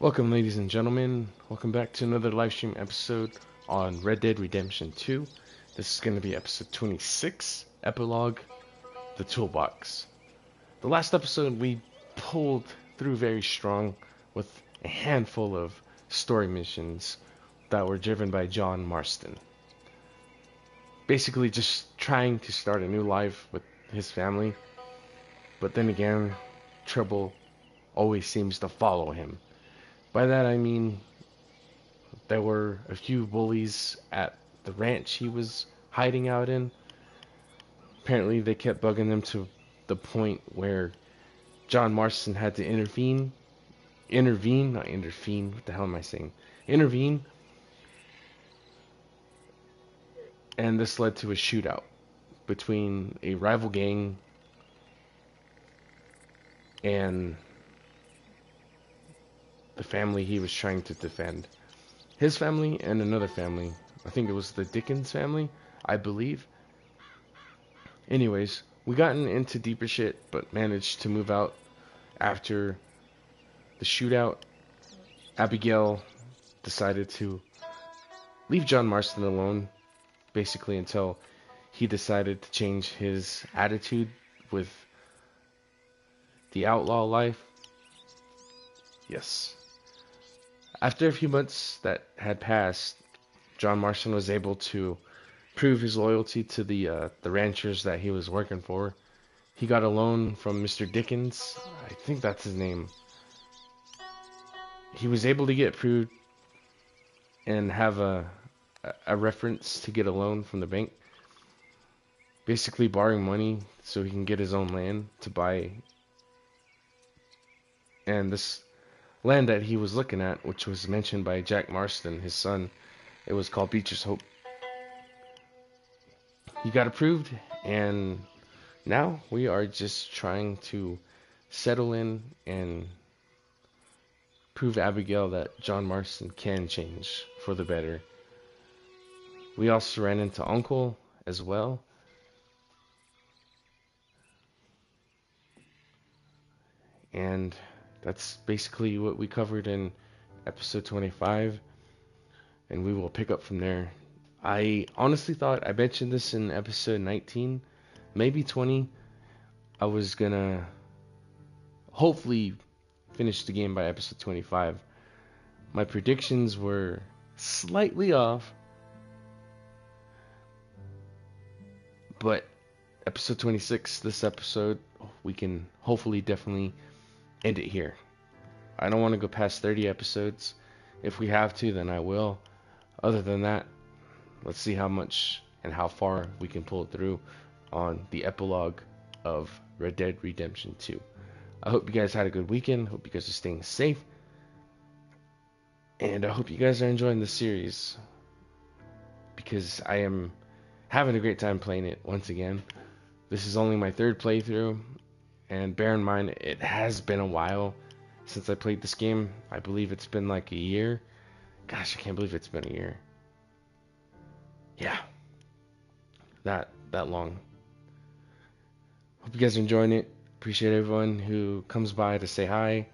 Welcome, ladies and gentlemen. Welcome back to another live stream episode on Red Dead Redemption 2. This is going to be episode 26, Epilogue, the Toolbox. The last episode we pulled through very strong with a handful of story missions that were driven by John Marston. Basically just trying to start a new life with his family, but then again, trouble always seems to follow him. By that I mean there were a few bullies at the ranch he was hiding out in. Apparently they kept bugging them to the point where John Marston had to intervene, what the hell am I saying? Intervene, and this led to a shootout between a rival gang and the family he was trying to defend. His family and another family. I think it was the Dickens family, I believe. Anyways, we gotten into deeper shit, but managed to move out after the shootout. Abigail decided to leave John Marston alone, basically until he decided to change his attitude with the outlaw life. Yes. After a few months that had passed, John Marston was able to prove his loyalty to the ranchers that he was working for. He got a loan from Mr. Dickens. I think that's his name. He was able to get approved and have a reference to get a loan from the bank. Basically borrowing money so he can get his own land to buy. And this land that he was looking at, which was mentioned by Jack Marston, his son, it was called Beecher's Hope. He got approved, and now we are just trying to settle in and prove Abigail that John Marston can change for the better. We also ran into Uncle as well. And that's basically what we covered in episode 25, and we will pick up from there. I honestly thought I mentioned this in episode 19, maybe 20. I was gonna hopefully finish the game by episode 25. My predictions were slightly off, but episode 26, this episode, we can hopefully definitely end it here. I don't want to go past 30 episodes. If we have to, then I will. Other than that, let's see how much and how far we can pull it through on the epilogue of Red Dead Redemption 2. I hope you guys had a good weekend. Hope you guys are staying safe. And I hope you guys are enjoying the series, because I am having a great time playing it once again. This is only my third playthrough. And bear in mind, it has been a while since I played this game. I believe it's been like a year. Gosh, I can't believe it's been a year. Yeah. That long. Hope you guys are enjoying it. Appreciate everyone who comes by to say hi.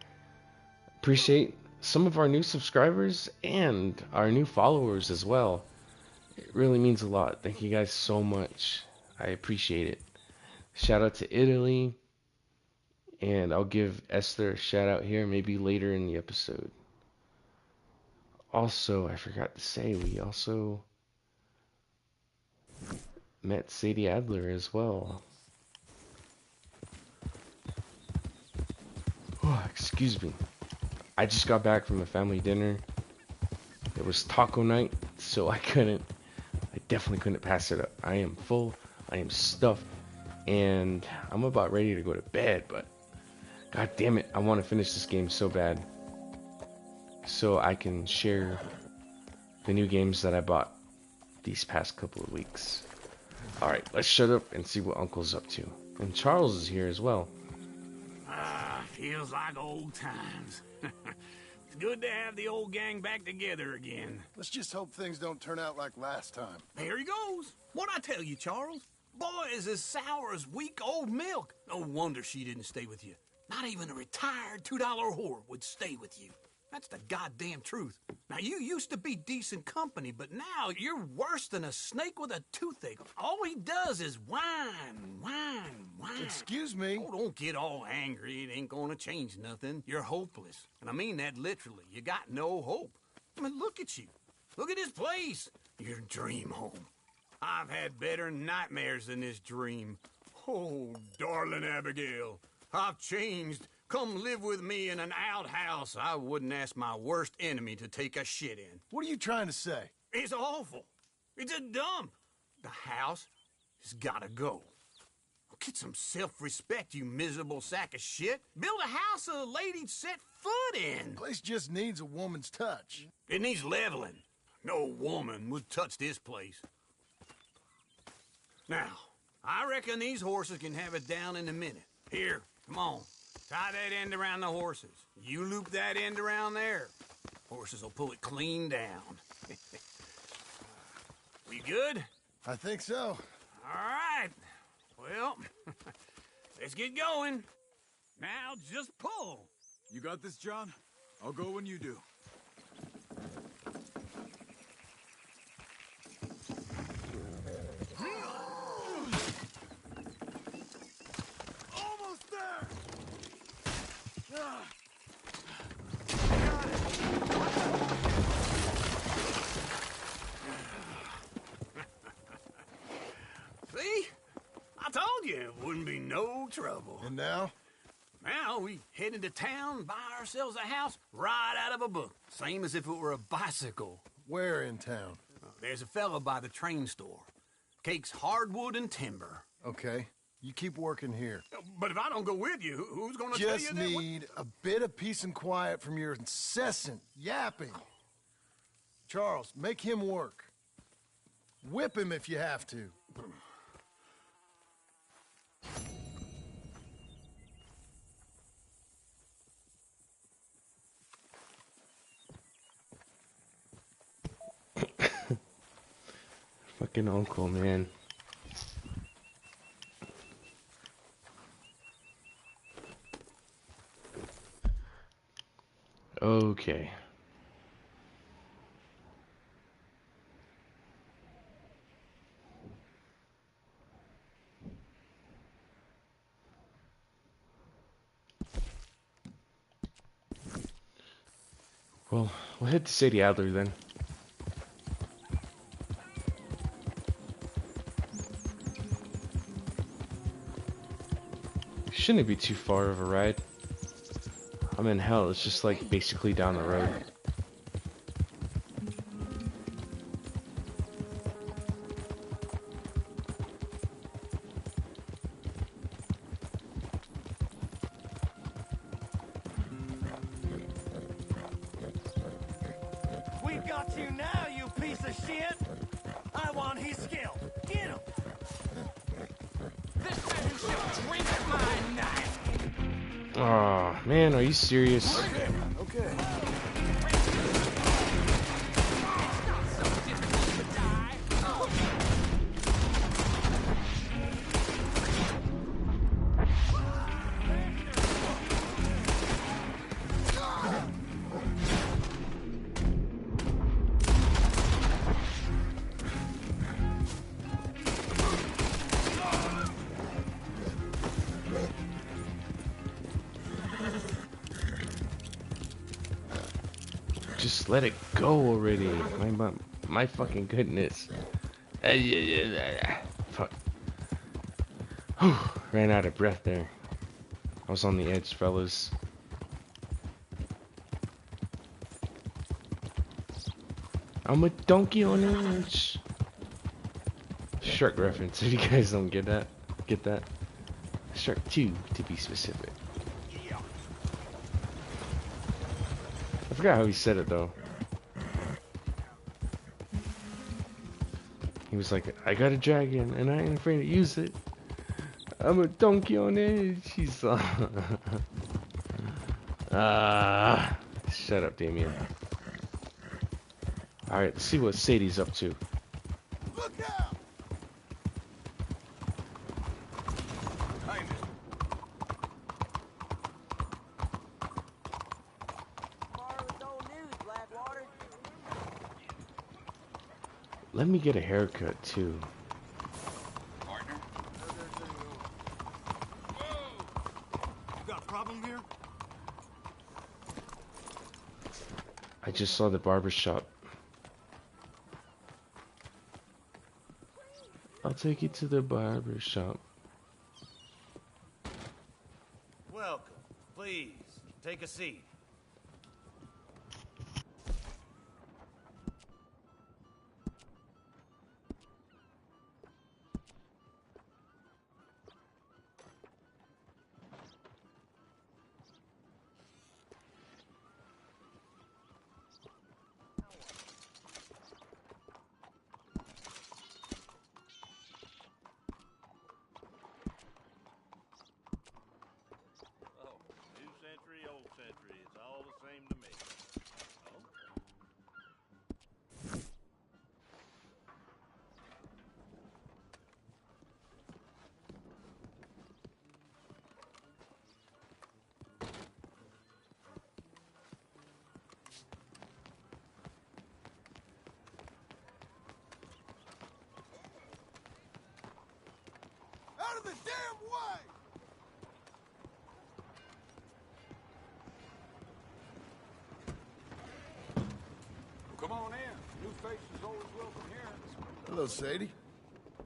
Appreciate some of our new subscribers and our new followers as well. It really means a lot. Thank you guys so much. I appreciate it. Shout out to Italy. And I'll give Esther a shout out here maybe later in the episode. Also, I forgot to say, we also met Sadie Adler as well. Oh, excuse me. I just got back from a family dinner. It was taco night, so I definitely couldn't pass it up. I am full, I am stuffed, and I'm about ready to go to bed, but God damn it, I want to finish this game so bad, so I can share the new games that I bought these past couple of weeks. Alright, let's shut up and see what Uncle's up to. And Charles is here as well. Feels like old times. It's good to have the old gang back together again. Let's just hope things don't turn out like last time. There he goes. What'd I tell you, Charles? Boy is as sour as weak old milk. No wonder she didn't stay with you. Not even a retired $2 whore would stay with you. That's the goddamn truth. Now, you used to be decent company, but now you're worse than a snake with a toothache. All he does is whine, whine, whine. Excuse me? Oh, don't get all angry. It ain't gonna change nothing. You're hopeless. And I mean that literally. You got no hope. I mean, look at you. Look at this place. Your dream home. I've had better nightmares than this dream. Oh, darling Abigail, I've changed. Come live with me in an outhouse I wouldn't ask my worst enemy to take a shit in. What are you trying to say? It's awful. It's a dump. The house has gotta go. Get some self-respect, you miserable sack of shit. Build a house a lady'd set foot in. The place just needs a woman's touch. It needs leveling. No woman would touch this place. Now, I reckon these horses can have it down in a minute. Here, come on. Tie that end around the horses. You loop that end around there. Horses will pull it clean down. We good? I think so. All right. Well, let's get going. Now just pull. You got this, John? I'll go when you do. Almost there! See? I told you it wouldn't be no trouble. And now? Now we head into town, buy ourselves a house right out of a book. Same as if it were a bicycle. Where in town? There's a fella by the train store. Cakes hardwood and timber. Okay. You keep working here. But if I don't go with you, who's gonna tell you Just that? need a bit of peace and quiet from your incessant yapping. Charles, make him work. Whip him if you have to. Fucking uncle, man. Okay. Well, we'll head to Sadie Adler then. Shouldn't be too far of a ride. I mean, hell, it's just like basically down the road. We've got you now, you piece of shit! I want his skill. Get him! This man shall drink my knife! Aw, man, are you serious? Okay. Just let it go already. My fucking goodness. Fuck. Whew, ran out of breath there. I was on the edge, fellas. I'm a donkey on edge. Shark reference, if you guys don't get that. Get that? Shark 2, to be specific. I forgot how he said it, though. He was like, I got a dragon, and I ain't afraid to use it. I'm a donkey on edge. He's shut up, Damien. Alright, let's see what Sadie's up to. Look out! Let me get a haircut too. Partner? You got a problem here? I just saw the barber shop. I'll take you to the barber shop. Welcome. Please, take a seat. Oh, new century, old century, it's all the same to me. Oh? Out of the damn way! Come on in. New faces always welcome here. Hello, Sadie.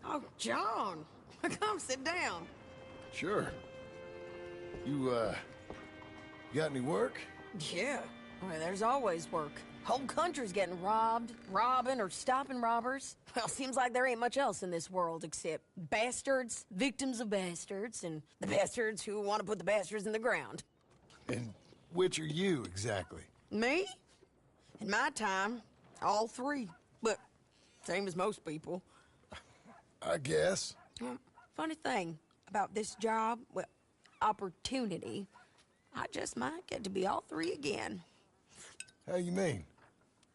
Oh, John. Come sit down. Sure. You got any work? Yeah. Well, there's always work. Whole country's getting robbed, robbing, or stopping robbers. Well, seems like there ain't much else in this world except bastards, victims of bastards, and the bastards who want to put the bastards in the ground. And which are you, exactly? Me? In my time, all three. But same as most people. I guess. Funny thing about this job, well, opportunity, I just might get to be all three again. How you mean?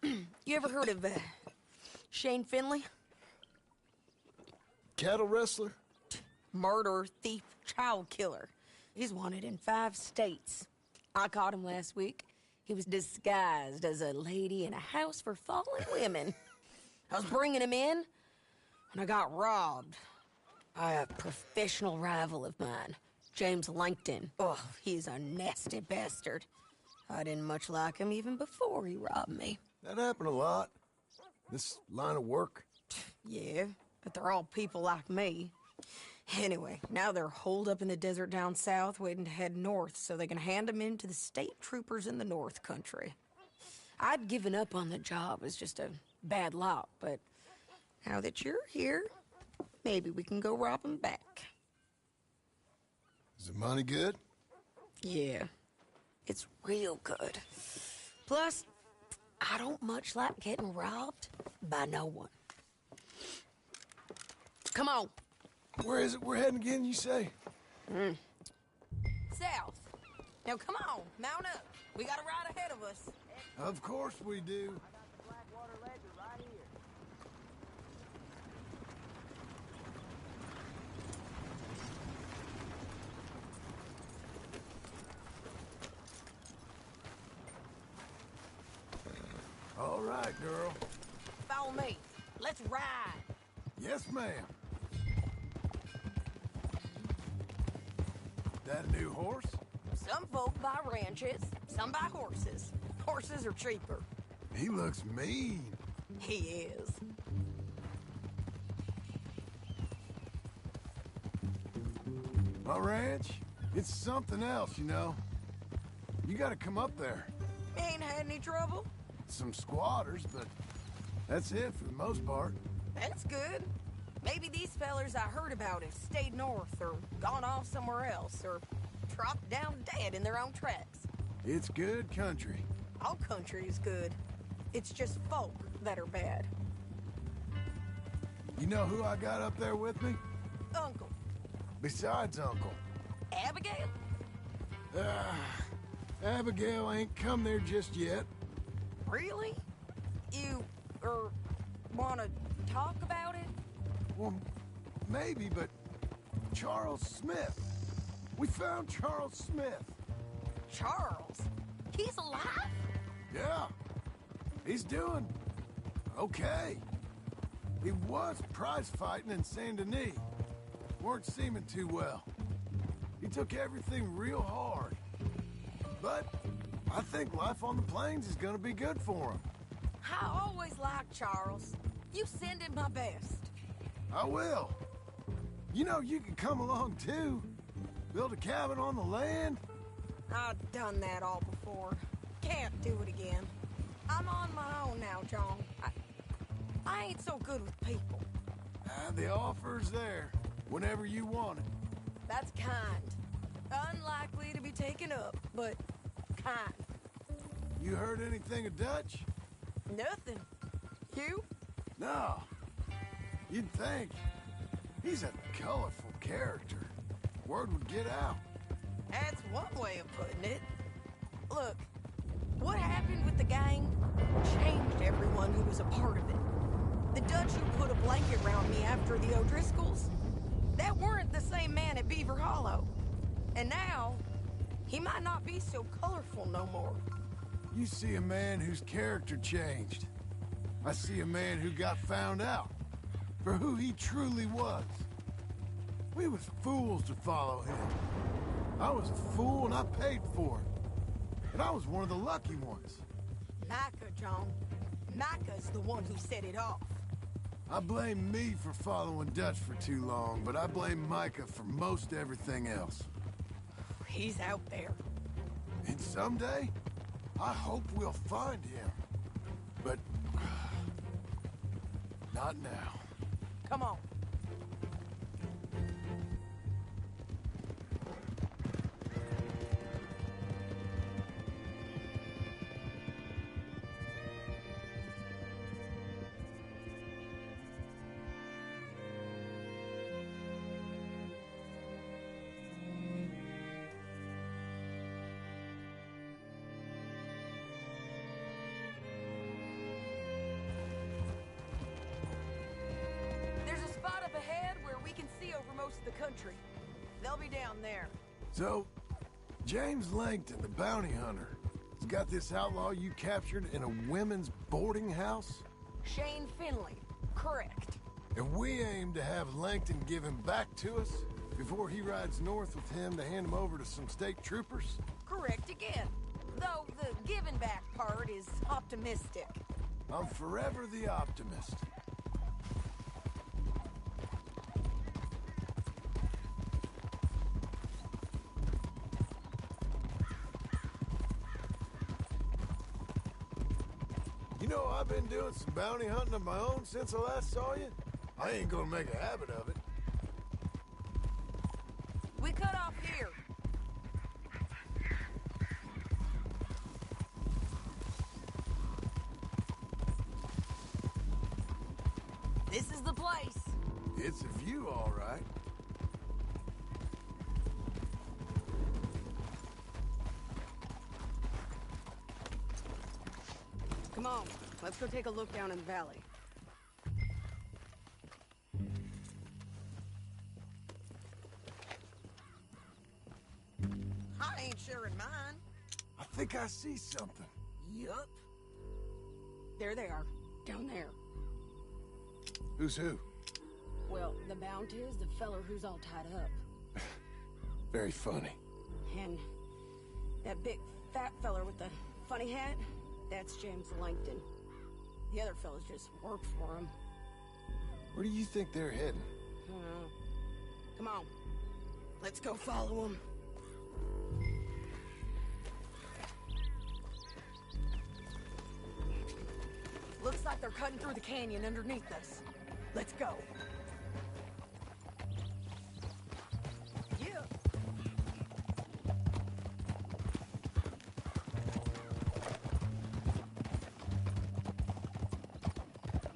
You ever heard of Shane Finley? Cattle wrestler? Murderer, thief, child killer. He's wanted in 5 states. I caught him last week. He was disguised as a lady in a house for fallen women. I was bringing him in, and I got robbed by a professional rival of mine, James Langton. Oh, he's a nasty bastard. I didn't much like him even before he robbed me. That happened a lot. This line of work. Yeah, but they're all people like me. Anyway, now they're holed up in the desert down south, waiting to head north so they can hand them in to the state troopers in the north country. I'd given up on the job as just a bad lot, but now that you're here, maybe we can go rob them back. Is the money good? Yeah, it's real good. Plus, I don't much like getting robbed by no one. Come on. Where is it we're heading again, you say? South. Now come on, mount up. We got a ride ahead of us. Of course we do. All right, girl. Follow me. Let's ride. Yes, ma'am. That a new horse? Some folk buy ranches, some buy horses. Horses are cheaper. He looks mean. He is. My ranch, it's something else, you know. You gotta come up there. Ain't had any trouble? Some squatters, but that's it for the most part. That's good. Maybe these fellers I heard about have stayed north or gone off somewhere else or dropped down dead in their own tracks. It's good country. All country is good. It's just folk that are bad. You know who I got up there with me? Uncle. Besides Uncle. Abigail? Abigail ain't come there just yet. Really? You, wanna talk about it? Well, maybe, but Charles Smith. We found Charles Smith. Charles? He's alive? Yeah. He's doing okay. He was prize fighting in Saint Denis. Weren't seeming too well. He took everything real hard. But I think life on the plains is gonna be good for him. I always liked Charles. You send him my best. I will. You know, you can come along too. Build a cabin on the land. I've done that all before. Can't do it again. I'm on my own now, John. I ain't so good with people. The offer's there, whenever you want it. That's kind. Unlikely to be taken up, but kind. You heard anything of Dutch? Nothing. You? No. You'd think. He's a colorful character. Word would get out. That's one way of putting it. Look, what happened with the gang changed everyone who was a part of it. The Dutch who put a blanket around me after the O'Driscolls, that weren't the same man at Beaver Hollow. And now, he might not be so colorful no more. You see a man whose character changed. I see a man who got found out for who he truly was. We was fools to follow him. I was a fool and I paid for it. And I was one of the lucky ones. Micah, John. Micah's the one who set it off. I blame me for following Dutch for too long, but I blame Micah for most everything else. He's out there. And someday, I hope we'll find him. But... not now. Come on. Most of the country. They'll be down there. So, James Langton, the bounty hunter, has got this outlaw you captured in a women's boarding house? Shane Finley. Correct. And we aim to have Langton give him back to us before he rides north with him to hand him over to some state troopers? Correct again. Though the giving back part is optimistic. I'm forever the optimist. You know, I've been doing some bounty hunting of my own since I last saw you. I ain't gonna make a habit of it. We cut off here. This is the place. It's a view, all right. Come on, let's go take a look down in the valley. I ain't sharing mine. I think I see something. Yup. There they are, down there. Who's who? Well, the bounty is the feller who's all tied up. Very funny. And that big fat feller with the funny hat, that's James Langton. The other fellas just work for him. Where do you think they're heading? I don't know. Come on. Let's go follow them. Looks like they're cutting through the canyon underneath us. Let's go. Yeah.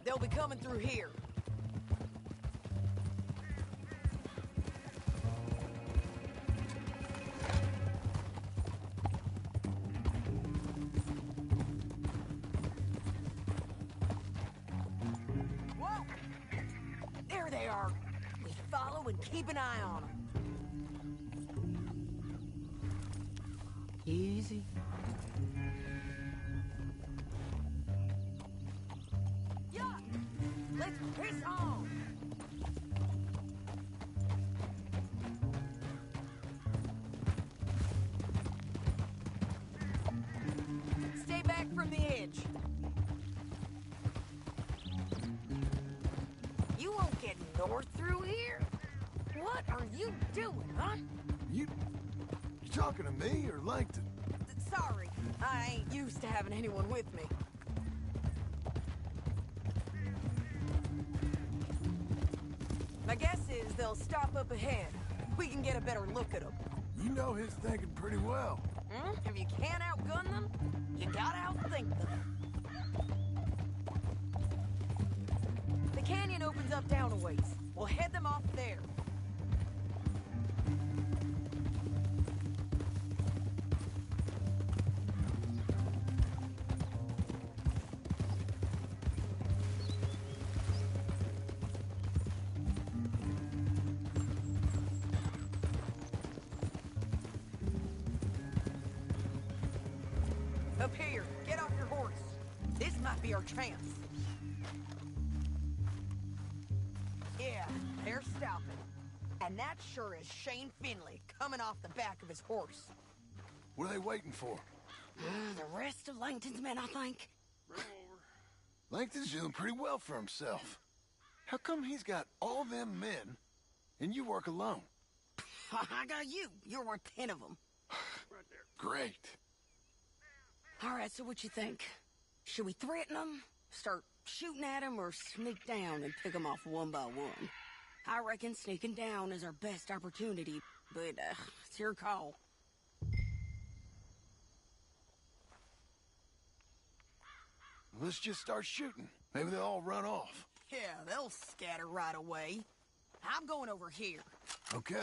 They'll be coming through here. Whoa! There they are. We follow and keep an eye on them. Easy. Yeah. Let's piss on! Stay back from the edge. You won't get north through here? What are you doing, huh? You talking to me or Langton? Sorry, I ain't used to having anyone with me. My guess is they'll stop up ahead. We can get a better look at them. You know his thinking pretty well. If you can't outgun them, you gotta outthink them. The canyon opens up down a ways. We'll head them off there. Up here, get off your horse. This might be our chance. Yeah, they're stopping. And that sure is Shane Finley coming off the back of his horse. What are they waiting for? The rest of Langton's men, I think. Langton's doing pretty well for himself. How come he's got all them men and you work alone? I got you. You're worth 10 of them. Great. All right, so what you think? Should we threaten them, start shooting at them, or sneak down and pick them off one by one? I reckon sneaking down is our best opportunity, but it's your call. Let's just start shooting. Maybe they'll all run off. Yeah, they'll scatter right away. I'm going over here. Okay.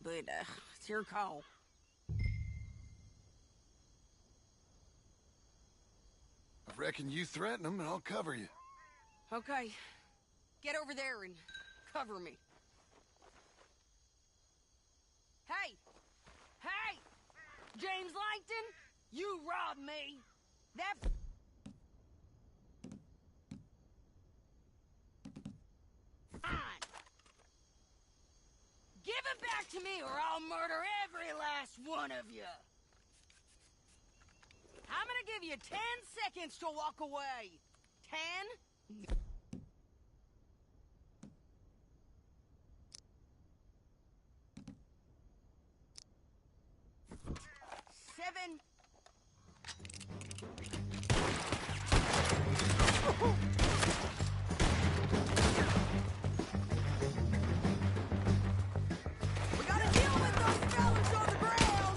but it's your call. I reckon you threaten them and I'll cover you. Okay, get over there and cover me. Hey! Hey! James Langton, you robbed me! That... Fine! Give it back to me or I'll murder every last one of you! I'm gonna give you 10 seconds to walk away. 10... 7... We gotta deal with those fellas on the ground!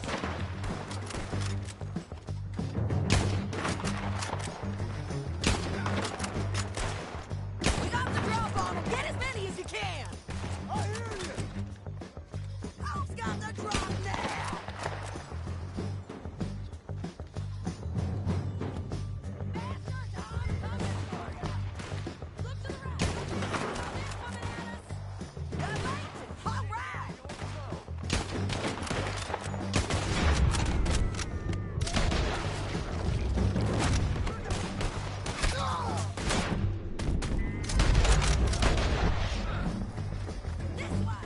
We got the drop on them! Get as many as you can! I hear you! Who's got the drop now? Bastards, I'm coming for ya! Look to the right! They're coming at us! Got Langton! All right! This way!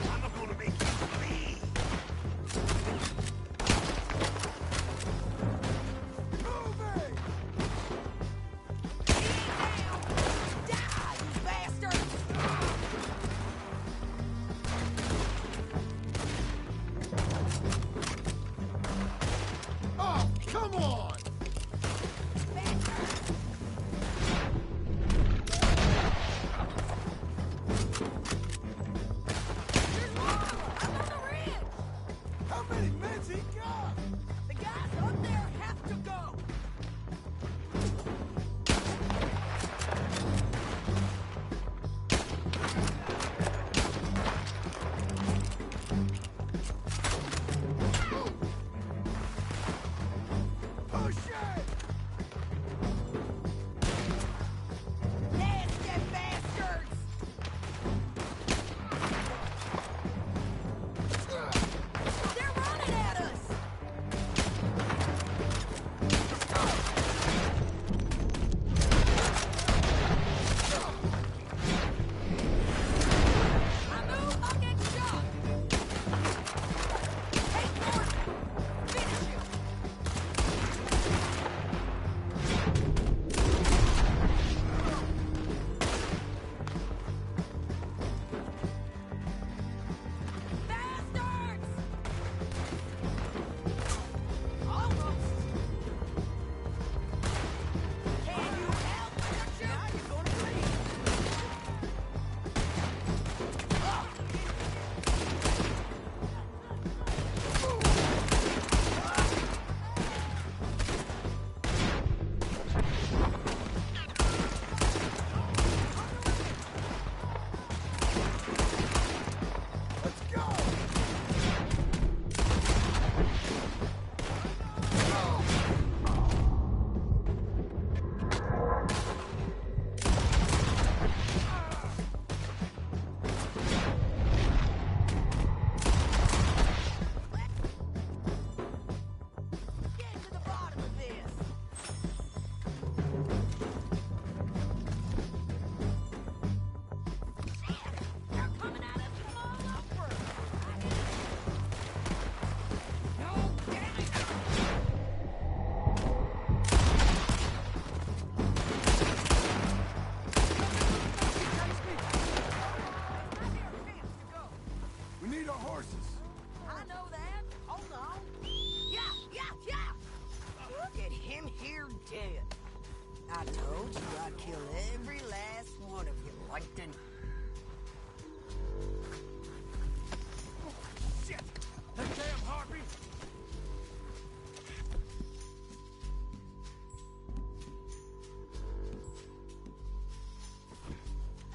I'm not gonna make you bleed. Moving! Die, you bastards! Oh, come on! Bastards! There's more! I'm on the ridge! How many men's he got? The guys up there have to go! Push it! Nasty bastards! They're running at us! I move, I'll get shot! Hey, Gordon! Finish him! Bastards! Almost! Can you help with the shoot? Now you're gonna bleed! Let's go! Get to the bottom of this! They're coming at us from all over! No, damn it! It's not their chance to go. We need our horses. I know that. Hold on. Yeah, yeah, yeah! Look at him here dead. I told you I'd kill every last one of you. Langton. Shit! That damn harpy!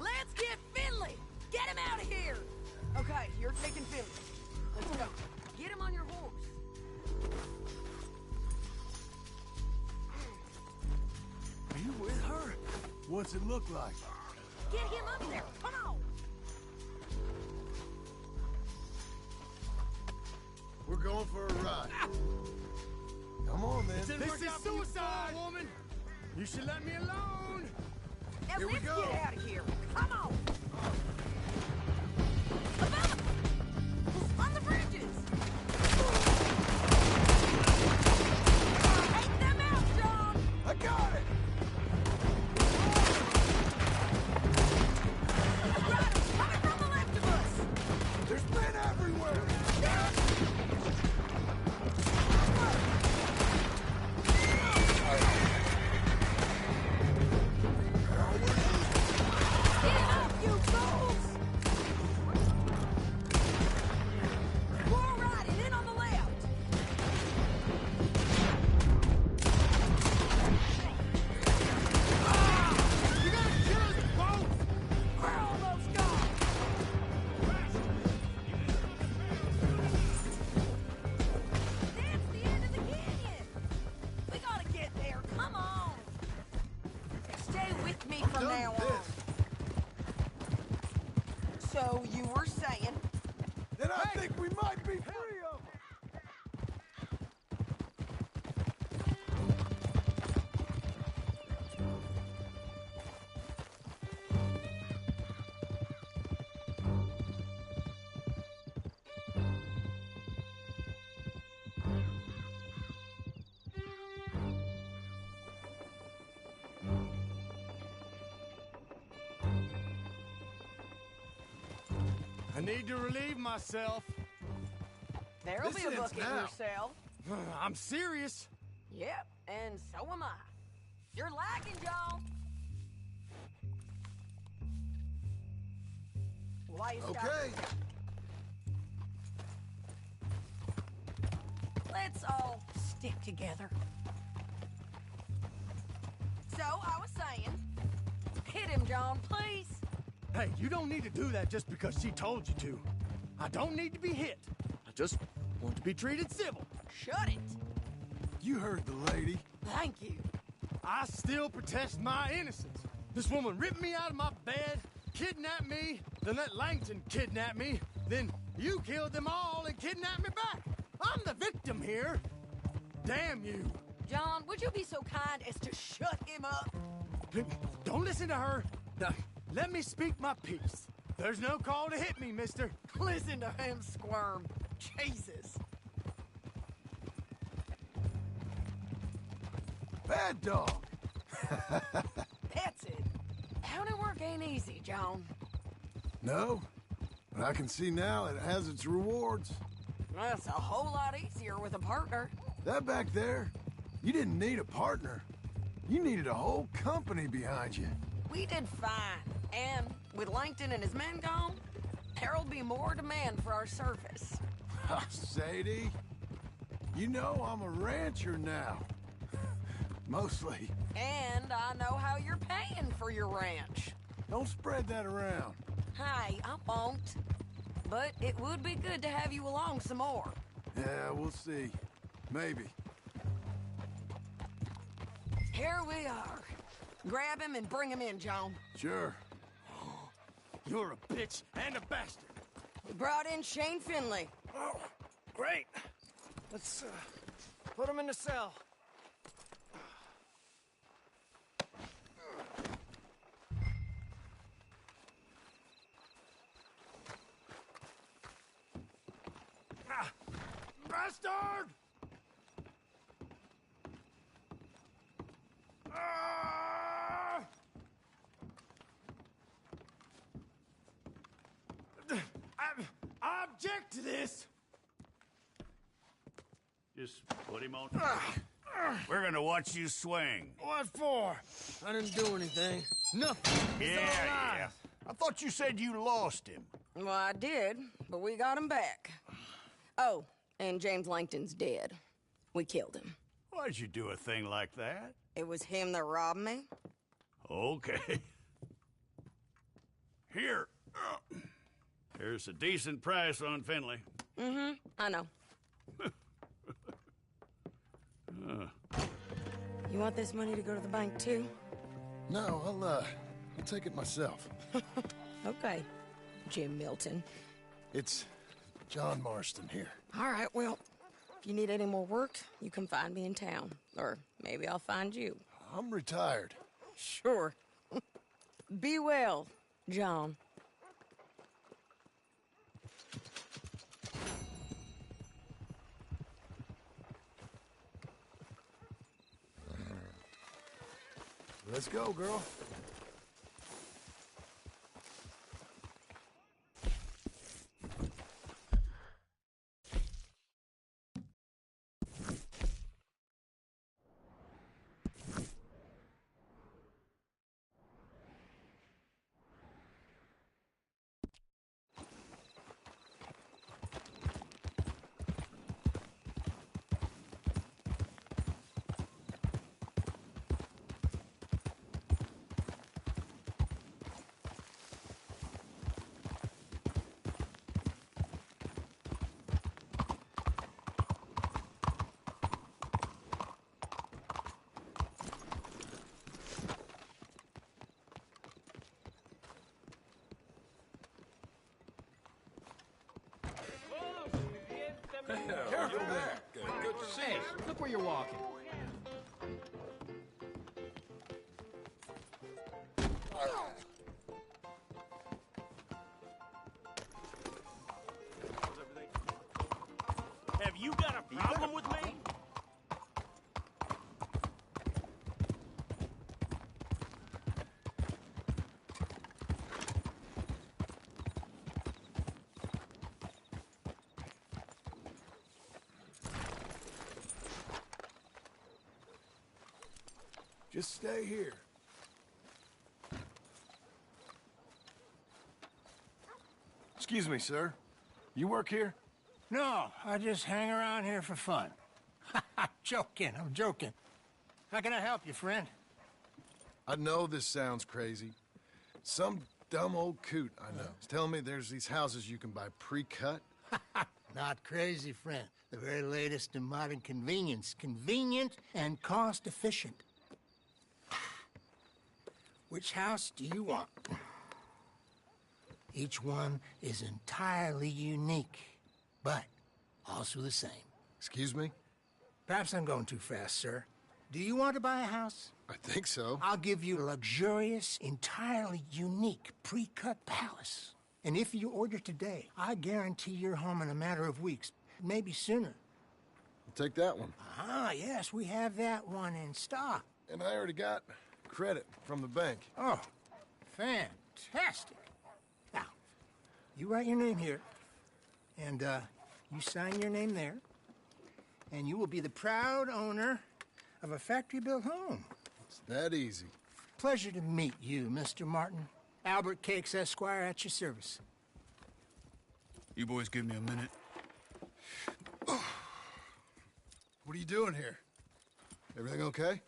Let's get Finley! Get him out of here! Okay, you're taking Finley. Let's go. Get him on your horse. Are you with her? What's it look like? Get him up there. Come on. We're going for a ride. Come on, then. This is suicide, woman! You should let me alone! Now Here we let's go. get out of here. Come on. Above! On the bridges! Take them out, John! I got it! Riders coming from the left of us! There's men everywhere! Get up, you fools! More riding in on the left! You gotta kill us both! We're almost gone! That's the end of the canyon! We gotta get there, come on! Stay with me from Done now on. this. So you were saying, Then I think we might be free of them. I need to relieve myself. there'll This be a ends book in now. your cell. I'm serious. Yep, and so am I. You're lagging, John. Why you stop? Okay. Let's all stick together. So, I was saying, hit him, John, please. Hey, you don't need to do that just because she told you to. I don't need to be hit. I just want to be treated civil. Shut it. You heard the lady. Thank you. I still protest my innocence. This woman ripped me out of my bed, kidnapped me, then let Langton kidnap me, then you killed them all and kidnapped me back. I'm the victim here. Damn you. John, would you be so kind as to shut him up? Don't listen to her. Now, let me speak my piece. There's no call to hit me, mister. Listen to him squirm. Jesus. Bad dog. That's it. Counter work ain't easy, John. No, but I can see now it has its rewards. That's a whole lot easier with a partner. That back there, you didn't need a partner. You needed a whole company behind you. We did fine. And with Langton and his men gone, there'll be more demand for our service. Sadie, you know I'm a rancher now. Mostly. And I know how you're paying for your ranch. Don't spread that around. Hey, I won't. But it would be good to have you along some more. Yeah, we'll see. Maybe. Here we are. Grab him and bring him in, John. Sure. You're a bitch and a bastard. We brought in Shane Finley. Oh, great. Let's put him in the cell. Bastard! I object to this. Just put him on. We're gonna watch you swing. What for? I didn't do anything. Nothing. It's all lies. I thought you said you lost him. Well, I did, but we got him back. Oh, and James Langton's dead. We killed him. Why'd you do a thing like that? It was him that robbed me. Okay. Here. Here's a decent price on Finley. Mm-hmm, I know. You want this money to go to the bank, too? No, I'll take it myself. Okay, Jim Milton. It's John Marston here. All right, well, if you need any more work, you can find me in town. Or maybe I'll find you. I'm retired. Sure. Be well, John. Let's go, girl. Careful there. Good to see you. Look where you're walking. Have you got a problem with me? Just stay here. Excuse me, sir. You work here? No, I just hang around here for fun. I'm joking. How can I help you, friend? I know this sounds crazy. Some dumb old coot I know is telling me there's these houses you can buy pre-cut. Not crazy, friend. The very latest in modern convenience. Convenient and cost-efficient. Which house do you want? Each one is entirely unique, but also the same. Excuse me? Perhaps I'm going too fast, sir. Do you want to buy a house? I think so. I'll give you a luxurious, entirely unique pre-cut palace. And if you order today, I guarantee you're home in a matter of weeks, maybe sooner. I'll take that one. Ah, yes, we have that one in stock. And I already got credit from the bank. Oh, fantastic. Now, you write your name here, and you sign your name there, and you will be the proud owner of a factory-built home. It's that easy. Pleasure to meet you, Mr. Martin. Albert Cakes, Esquire, at your service. You boys give me a minute. What are you doing here? Everything okay?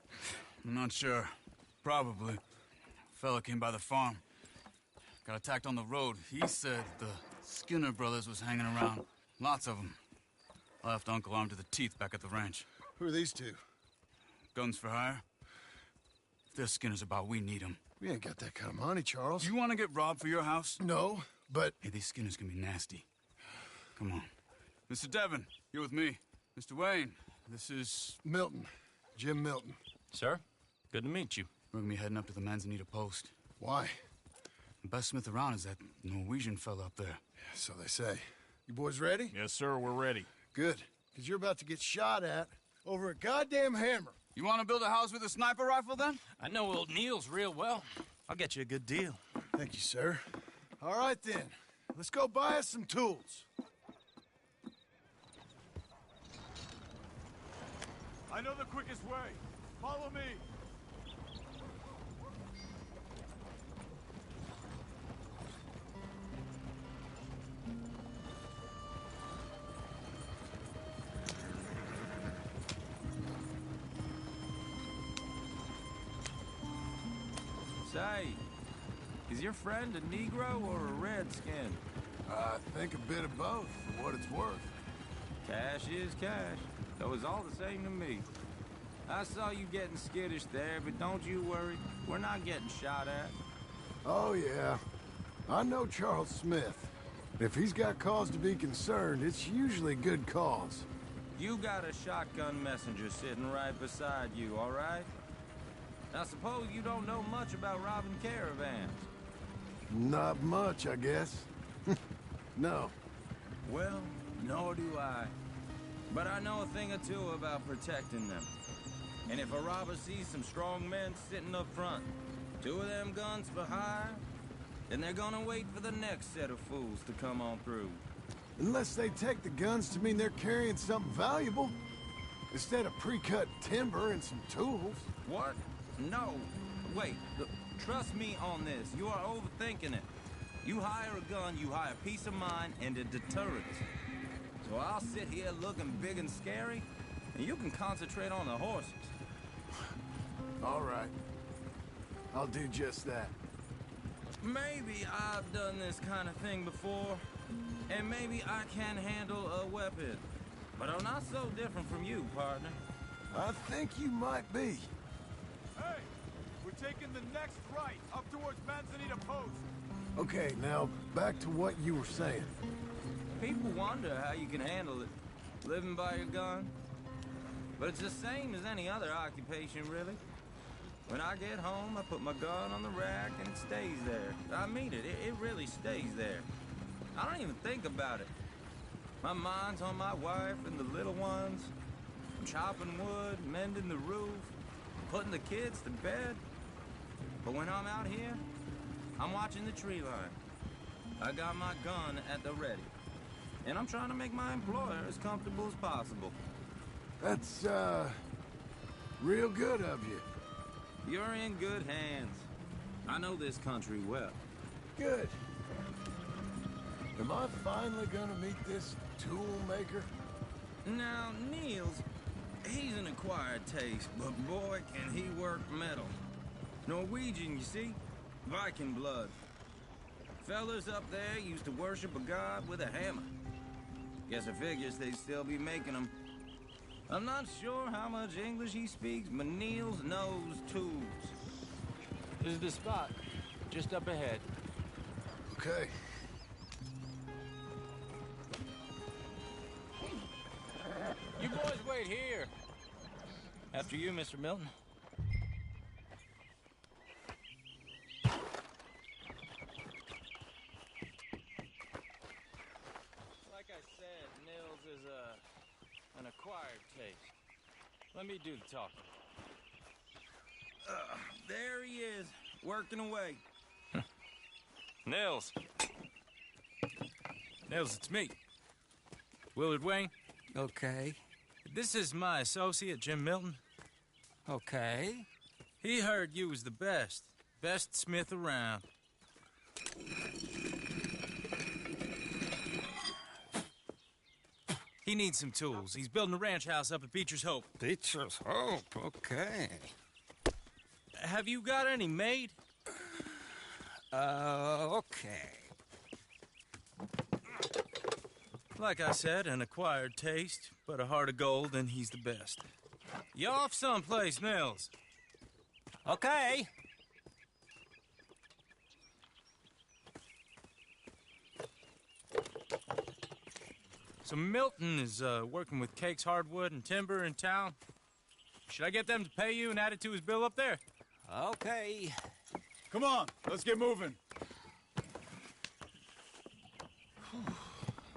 I'm not sure. Probably. Fella came by the farm. Got attacked on the road. He said the Skinner brothers was hanging around. Lots of them. I left Uncle armed to the teeth back at the ranch. Who are these two? Guns for hire? If there's Skinner's about, we need them. We ain't got that kind of money, Charles. You want to get robbed for your house? No, but... Hey, these Skinners can be nasty. Come on. Mr. Devon, you're with me. Mr. Wayne, this is... Milton. Jim Milton. Sir, good to meet you. We're gonna be heading up to the Manzanita post. Why? The best smith around is that Norwegian fella up there. So they say. You boys ready? Yes, sir, we're ready. Good. Because you're about to get shot at over a goddamn hammer. You want to build a house with a sniper rifle, then? I know old Neil's real well. I'll get you a good deal. Thank you, sir. All right, then. Let's go buy us some tools. I know the quickest way. Follow me. Say, is your friend a Negro or a Redskin? I think a bit of both, for what it's worth. Cash is cash, though it's all the same to me. I saw you getting skittish there, but don't you worry. We're not getting shot at. Oh, yeah. I know Charles Smith. If he's got cause to be concerned, it's usually good cause. You got a shotgun messenger sitting right beside you, all right? I suppose you don't know much about robbing caravans. Not much, I guess. No. Well, nor do I. But I know a thing or two about protecting them. And if a robber sees some strong men sitting up front, 2 of them guns for hire, then they're gonna wait for the next set of fools to come on through. Unless they take the guns to mean they're carrying something valuable. Instead of pre-cut timber and some tools. What? No. Wait, look, trust me on this. You are overthinking it. You hire a gun, you hire peace of mind and a deterrent. So I'll sit here looking big and scary, and you can concentrate on the horses. All right. I'll do just that. Maybe I've done this kind of thing before, and maybe I can handle a weapon. But I'm not so different from you, partner. I think you might be. Hey, we're taking the next right, up towards Manzanita Post. Okay, now back to what you were saying. People wonder how you can handle it, living by your gun. But it's the same as any other occupation, really. When I get home, I put my gun on the rack and it stays there. I mean it, it really stays there. I don't even think about it. My mind's on my wife and the little ones. I'm chopping wood, mending the roof, putting the kids to bed. But when I'm out here, I'm watching the tree line. I got my gun at the ready. And I'm trying to make my employer as comfortable as possible. That's, real good of you. You're in good hands. I know this country well. Good. Am I finally gonna meet this tool maker? Now, Niels, he's an acquired taste, but boy, can he work metal. Norwegian, you see? Viking blood. Fellas up there used to worship a god with a hammer. Guess I figures they'd still be making them. I'm not sure how much English he speaks, but Niels knows tools. This is the spot, just up ahead. Okay. You boys wait here. After you, Mr. Milton. Like I said, Niels is an acquired taste. Let me do the talking. There he is, working away. Nils. Nils, it's me. Willard Wayne. Okay. This is my associate, Jim Milton. Okay. He heard you was the best. Best smith around. He needs some tools. He's building a ranch house up at Beecher's Hope. Beecher's Hope, okay. Have you got any made? Okay. Like I said, an acquired taste, but a heart of gold, and he's the best. You off someplace, Nils? Okay. So Milton is working with Cake's Hardwood and Timber in town. Should I get them to pay you and add it to his bill up there? Okay. Come on, let's get moving.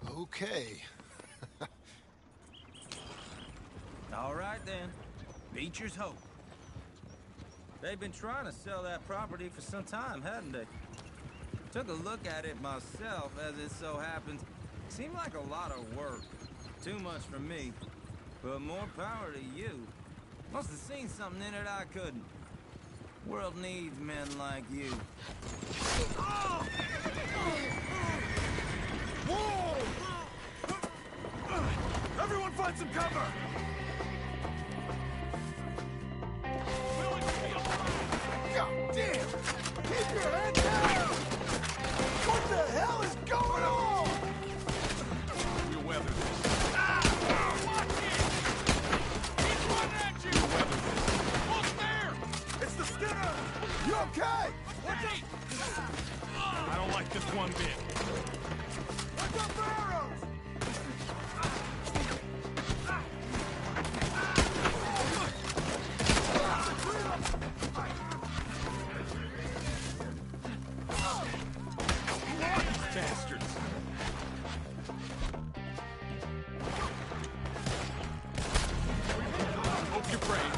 Okay. All right, then. Beecher's Hope. They've been trying to sell that property for some time, hadn't they? Took a look at it myself, as it so happens. Seemed like a lot of work. Too much for me. But more power to you. Must have seen something in it I couldn't. World needs men like you. Whoa! Everyone find some cover! God damn! Keep your head down! What the hell is going on? We'll weather this. Watch it! He's running at you! We'll weather this. Look there! It's the Skinner! You okay? Watch it! I don't like this one bit. Watch out for arrows! Bastards! Hope you're brave.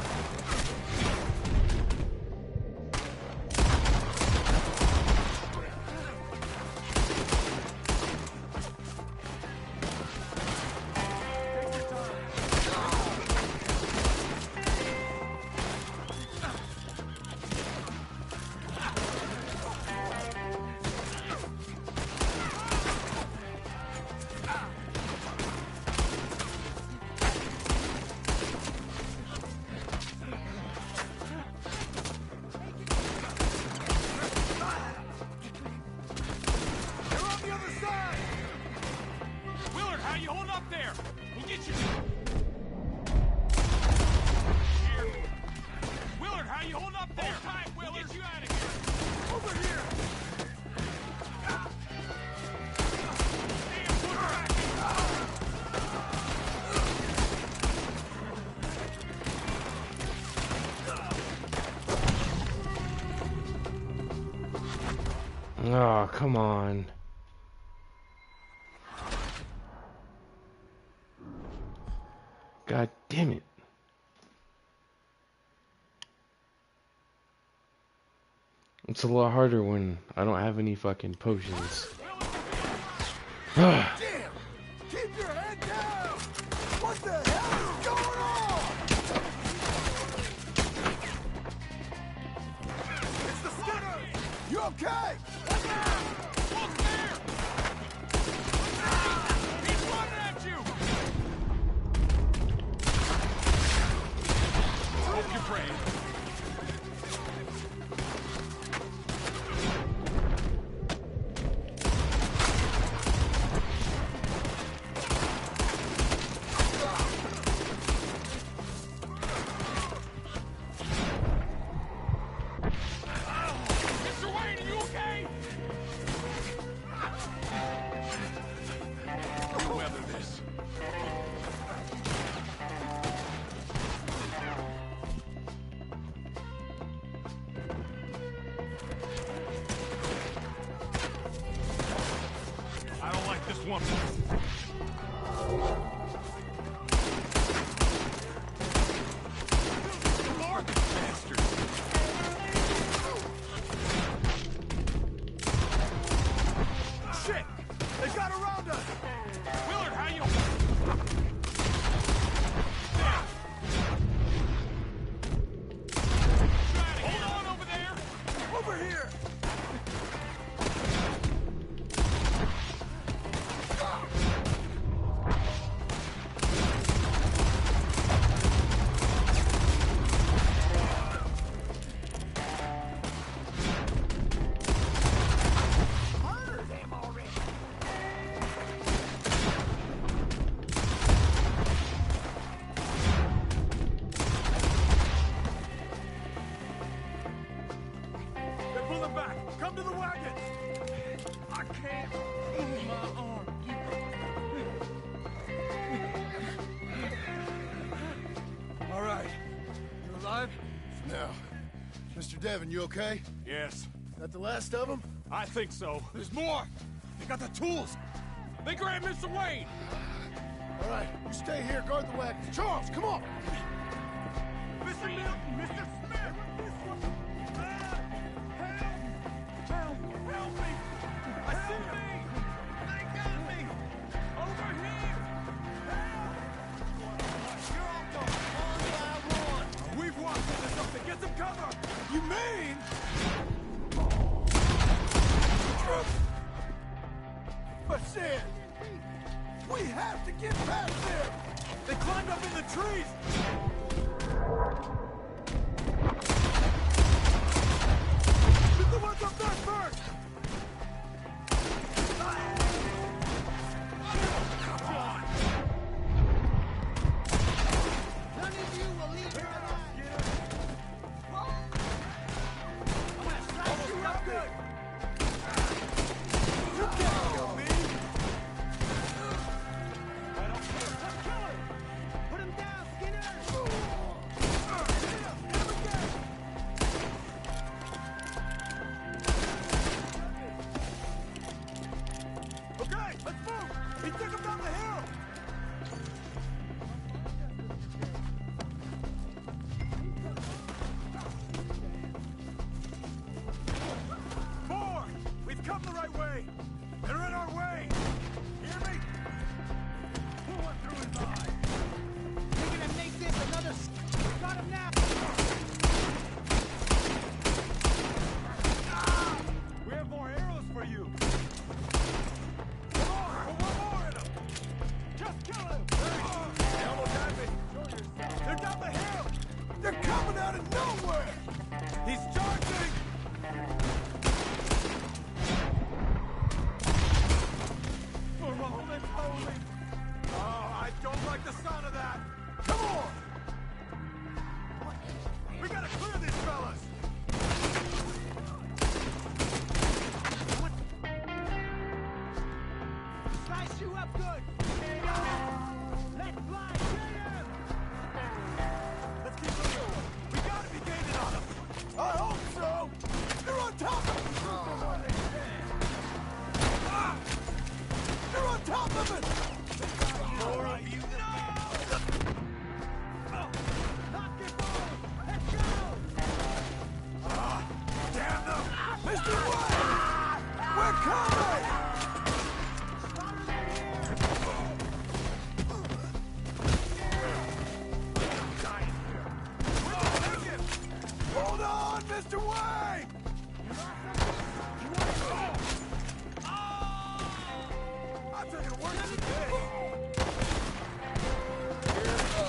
Oh, come on. God damn it. It's a lot harder when I don't have any fucking potions. Damn! Keep your head down! What the hell is going on? It's the Skinner! You okay? Look there! He's running at you! Hope you're brave. Devin, you okay? Yes. That the last of them? I think so. There's more! They got the tools! They grabbed Mr. Wayne! All right, you stay here, guard the wagons. Charles, come on! Mr. Milton! Mr. Smith! Help! Help me! I see me! They got me! Over here! Help! You're all gone. One by one. cover! You mean? But shit! We have to get past them! They climbed up in the trees! Get the ones up there first! Come on! None of you will leave here alive. I'm gonna slice you up good. You can't kill me! Put him down, Skinner! Okay, let's move! He took him down the hill! More! We've come the right way! They're in our way! Hear me? Who went through his eye? You're gonna make this another got him now! We have more arrows for you! Come on! Put one more in him! Just kill him! They almost had me! They're down the hill! They're coming out of nowhere! He's charging! For moments holy! Oh, I don't like the sound of that! Come on! We gotta clear these fellas! Slice you up good! Let's fly! Get him! Let's keep moving! We gotta be gaining on them! I hope so! They're on top of it! Ah! They're on top of it! More of you! Lock your balls! Let's go! Ah! Damn them! Mr. White! We're coming! Hold on, Mr. White! I'm taking a worse than this!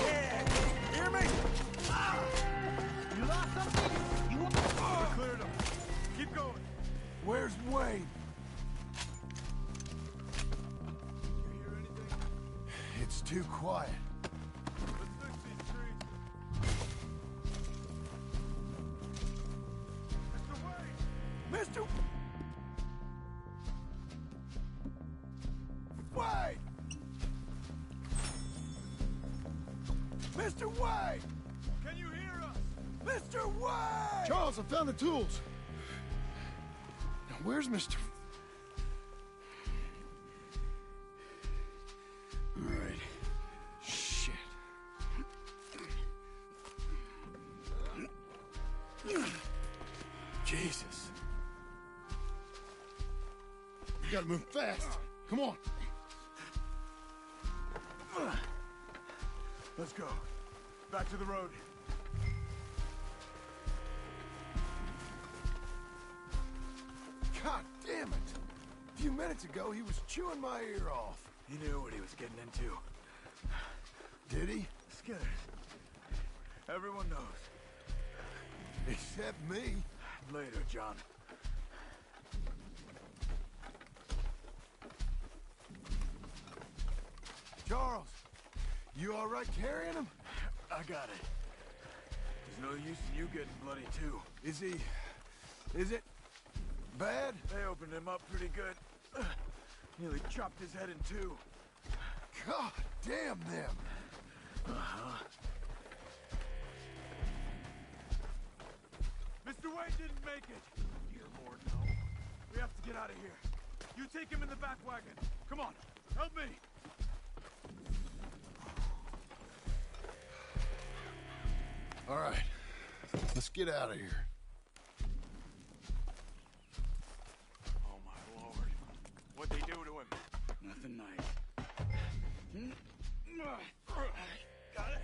Yeah! Hear me? You lost something? You want We cleared him. Keep going. Where's Wayne? You hear anything? It's too quiet. Let's fix these trees. Mr. Wayne! Mr. Wayne! Mr. Wayne! Can you hear us? Mr. Wayne! Charles, I found the tools. Now, where's Mr. All right. Shit. Jesus. You gotta move fast. Come on. Let's go. Back to the road. God damn it! A few minutes ago, he was chewing my ear off. He knew what he was getting into. Did he? Skinners. Everyone knows. Except me. Later, John. Charles, you all right carrying him? I got it. There's no use in you getting bloody too. Is he... is it bad? They opened him up pretty good. Nearly chopped his head in two. God damn them! Uh-huh. Mr. Wayne didn't make it. Dear Lord, no. We have to get out of here. You take him in the back wagon. Come on, help me. All right. Let's get out of here. Oh, my Lord. What'd they do to him? Nothing nice. Got it.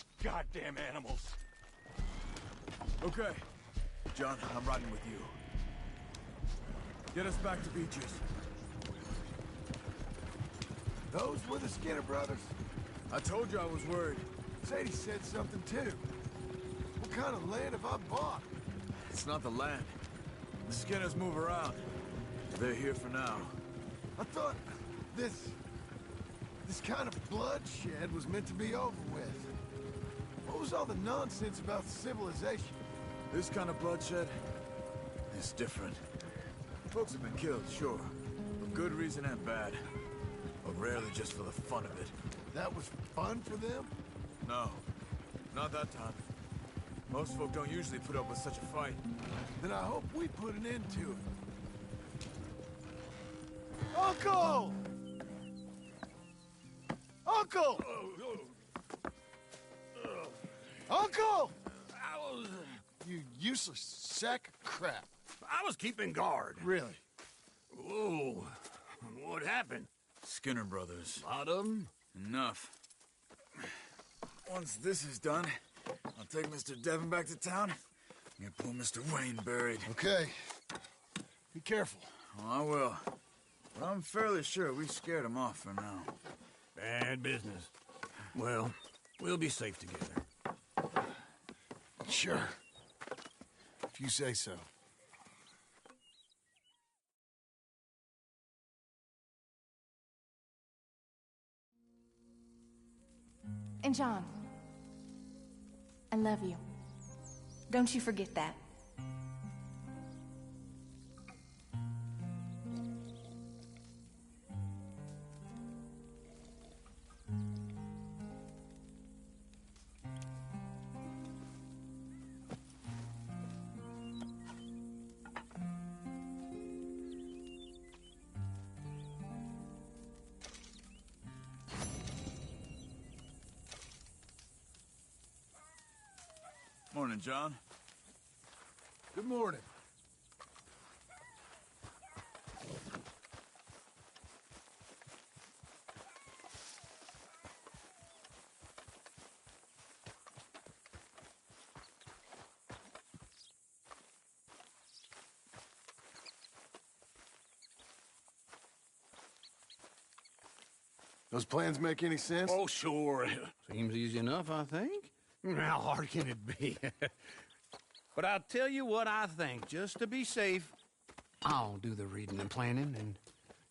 these goddamn animals. Okay. John, I'm riding with you. Get us back to Beaches. Those were the Skinner brothers. I told you I was worried. Sadie said something too. What kind of land have I bought? It's not the land. The Skinners move around. They're here for now. I thought this kind of bloodshed was meant to be over with. What was all the nonsense about civilization? This kind of bloodshed is different. Folks have been killed, sure. For good reason and bad. But rarely just for the fun of it. That was fun for them? No. Not that time. Most folk don't usually put up with such a fight. Then I hope we put an end to it. Uncle! Uncle! Uncle! You useless sack of crap. I was keeping guard. Really? Whoa. What happened? Skinner brothers. A lot of them? Enough. Once this is done, I'll take Mr. Devon back to town and get poor Mr. Wayne buried. Okay. Be careful. Oh, I will. But I'm fairly sure we scared him off for now. Bad business. Well, we'll be safe together. Sure. If you say so. And John, I love you. Don't you forget that. Morning, John. Good morning. Those plans make any sense? Oh, sure. Seems easy enough, I think. How hard can it be? But I'll tell you what I think. Just to be safe, I'll do the reading and planning, and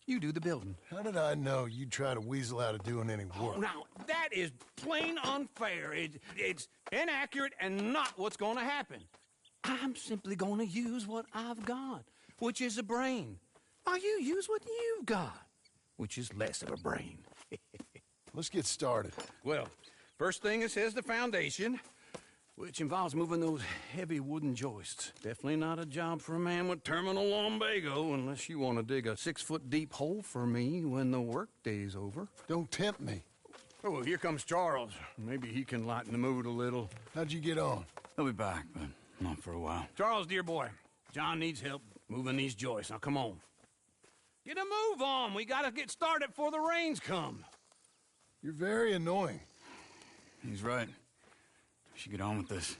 you do the building. How did I know you'd try to weasel out of doing any work? Now, that is plain unfair. It's inaccurate and not what's going to happen. I'm simply going to use what I've got, which is a brain. Now, you use what you've got, which is less of a brain. Let's get started. Well, first thing, it says the foundation, which involves moving those heavy wooden joists. Definitely not a job for a man with terminal lumbago, unless you want to dig a 6-foot deep hole for me when the workday's over. Don't tempt me. Oh, well, here comes Charles. Maybe he can lighten the mood a little. How'd you get on? He'll be back, but not for a while. Charles, dear boy, John needs help moving these joists. Now, come on. Get a move on. We gotta get started before the rains come. You're very annoying. He's right. We should get on with this.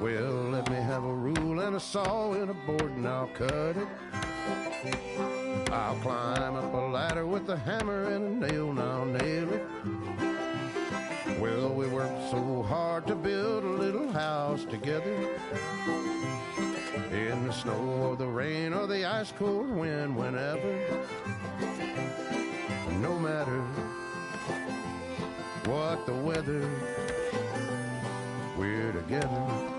Well, let me have a rule and a saw and a board and I'll cut it. I'll climb up a ladder with a hammer and a nail, now nail it. Well, we worked so hard to build a little house together. In the snow or the rain or the ice cold wind, whenever. No matter what the weather, we're together.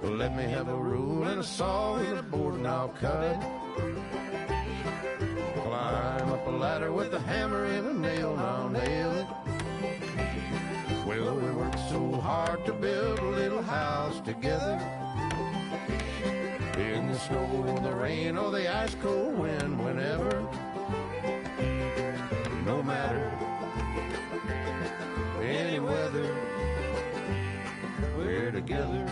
Let me have a rule and a saw and a board and I'll cut it. Climb up a ladder with a hammer and a nail and I'll nail it. Well, we worked so hard to build a little house together. In the snow or the rain or the ice cold wind, whenever. No matter any weather, we're together.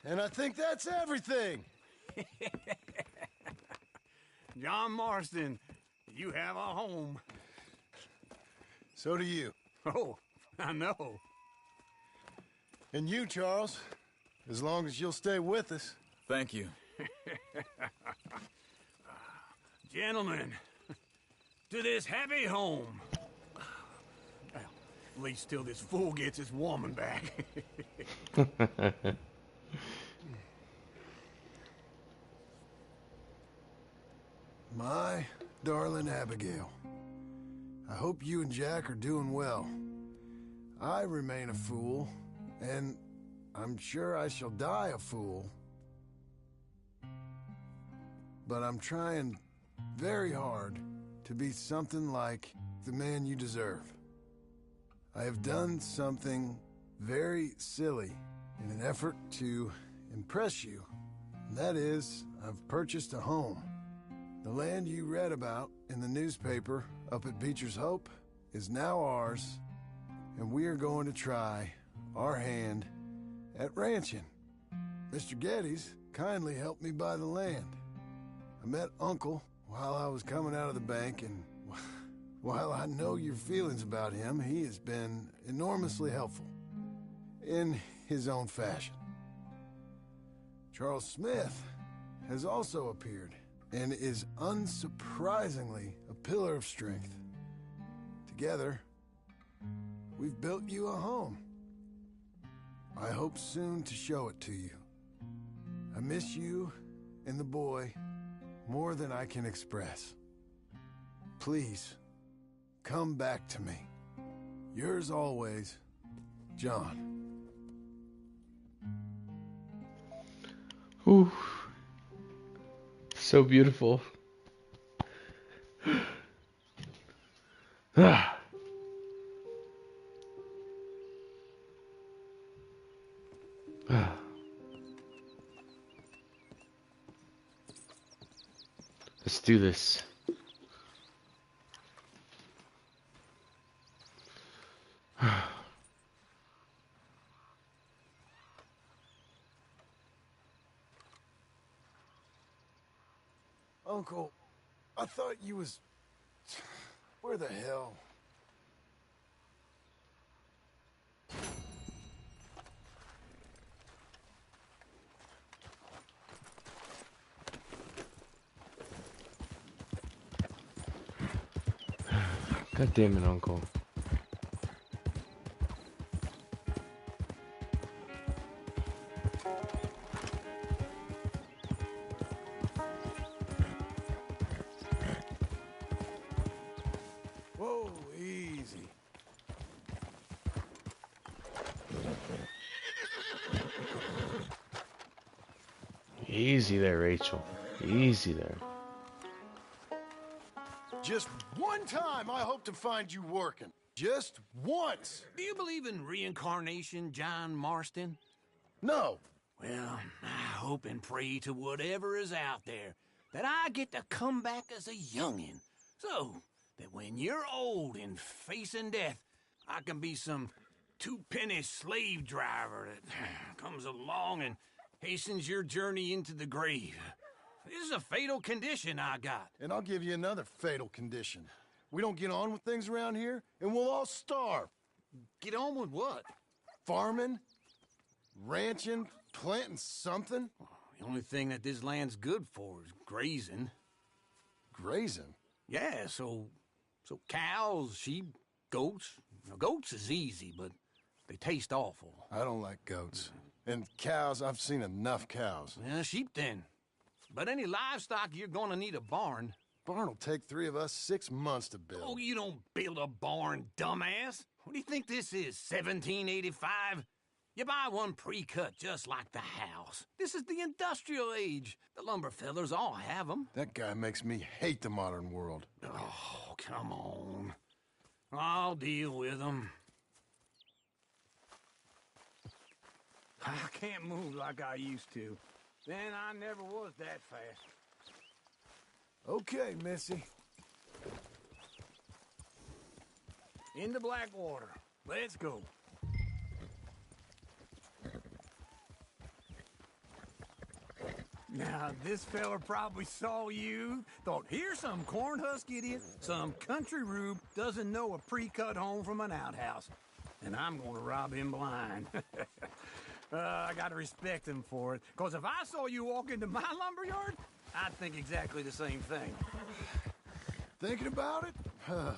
And I think that's everything. John Marston, you have a home. So do you. Oh, I know. And you, Charles, as long as you'll stay with us. Thank you. Gentlemen, to this happy home. Well, at least till this fool gets his woman back. My darling Abigail, I hope you and Jack are doing well. I remain a fool, and I'm sure I shall die a fool. But I'm trying very hard to be something like the man you deserve. I have done something very silly in an effort to impress you. And that is, I've purchased a home. The land you read about in the newspaper up at Beecher's Hope is now ours, and we are going to try our hand at ranching. Mr. Geddes kindly helped me buy the land. I met Uncle while I was coming out of the bank, and while I know your feelings about him, he has been enormously helpful in his own fashion. Charles Smith has also appeared and is unsurprisingly a pillar of strength. Together, we've built you a home. I hope soon to show it to you. I miss you and the boy more than I can express. Please, come back to me. Yours always, John. Ooh. So beautiful. Ah. Ah. Let's do this. Uncle, I thought you was... Where the hell? God damn it, Uncle. Whoa, easy. Easy there, Rachel. Easy there. Just one time I hope to find you working. Just once. Do you believe in reincarnation, John Marston? No. Well, I hope and pray to whatever is out there that I get to come back as a youngin', so that when you're old and facing death, I can be some two-penny slave driver that comes along and hastens your journey into the grave. This is a fatal condition I got. And I'll give you another fatal condition. We don't get on with things around here, and we'll all starve. Get on with what? Farming, ranching, planting something. The only thing that this land's good for is grazing. Grazing? Yeah, so cows, sheep, goats. Now, goats is easy, but they taste awful. I don't like goats. And cows, I've seen enough cows. Yeah, sheep then. But any livestock, you're gonna need a barn. Barn will take 3 of us 6 months to build. Oh, you don't build a barn, dumbass. What do you think this is, 1785? You buy one pre-cut just like the house. This is the industrial age. The lumber fellers all have them. That guy makes me hate the modern world. Oh, come on. I'll deal with them. I can't move like I used to. Then I never was that fast. Okay, Missy. Into Blackwater. Let's go. Now, this fella probably saw you, thought, here's some cornhusk idiot, some country rube doesn't know a pre-cut home from an outhouse. And I'm gonna rob him blind. I gotta respect him for it, because if I saw you walk into my lumberyard, I'd think exactly the same thing. Thinking about it? I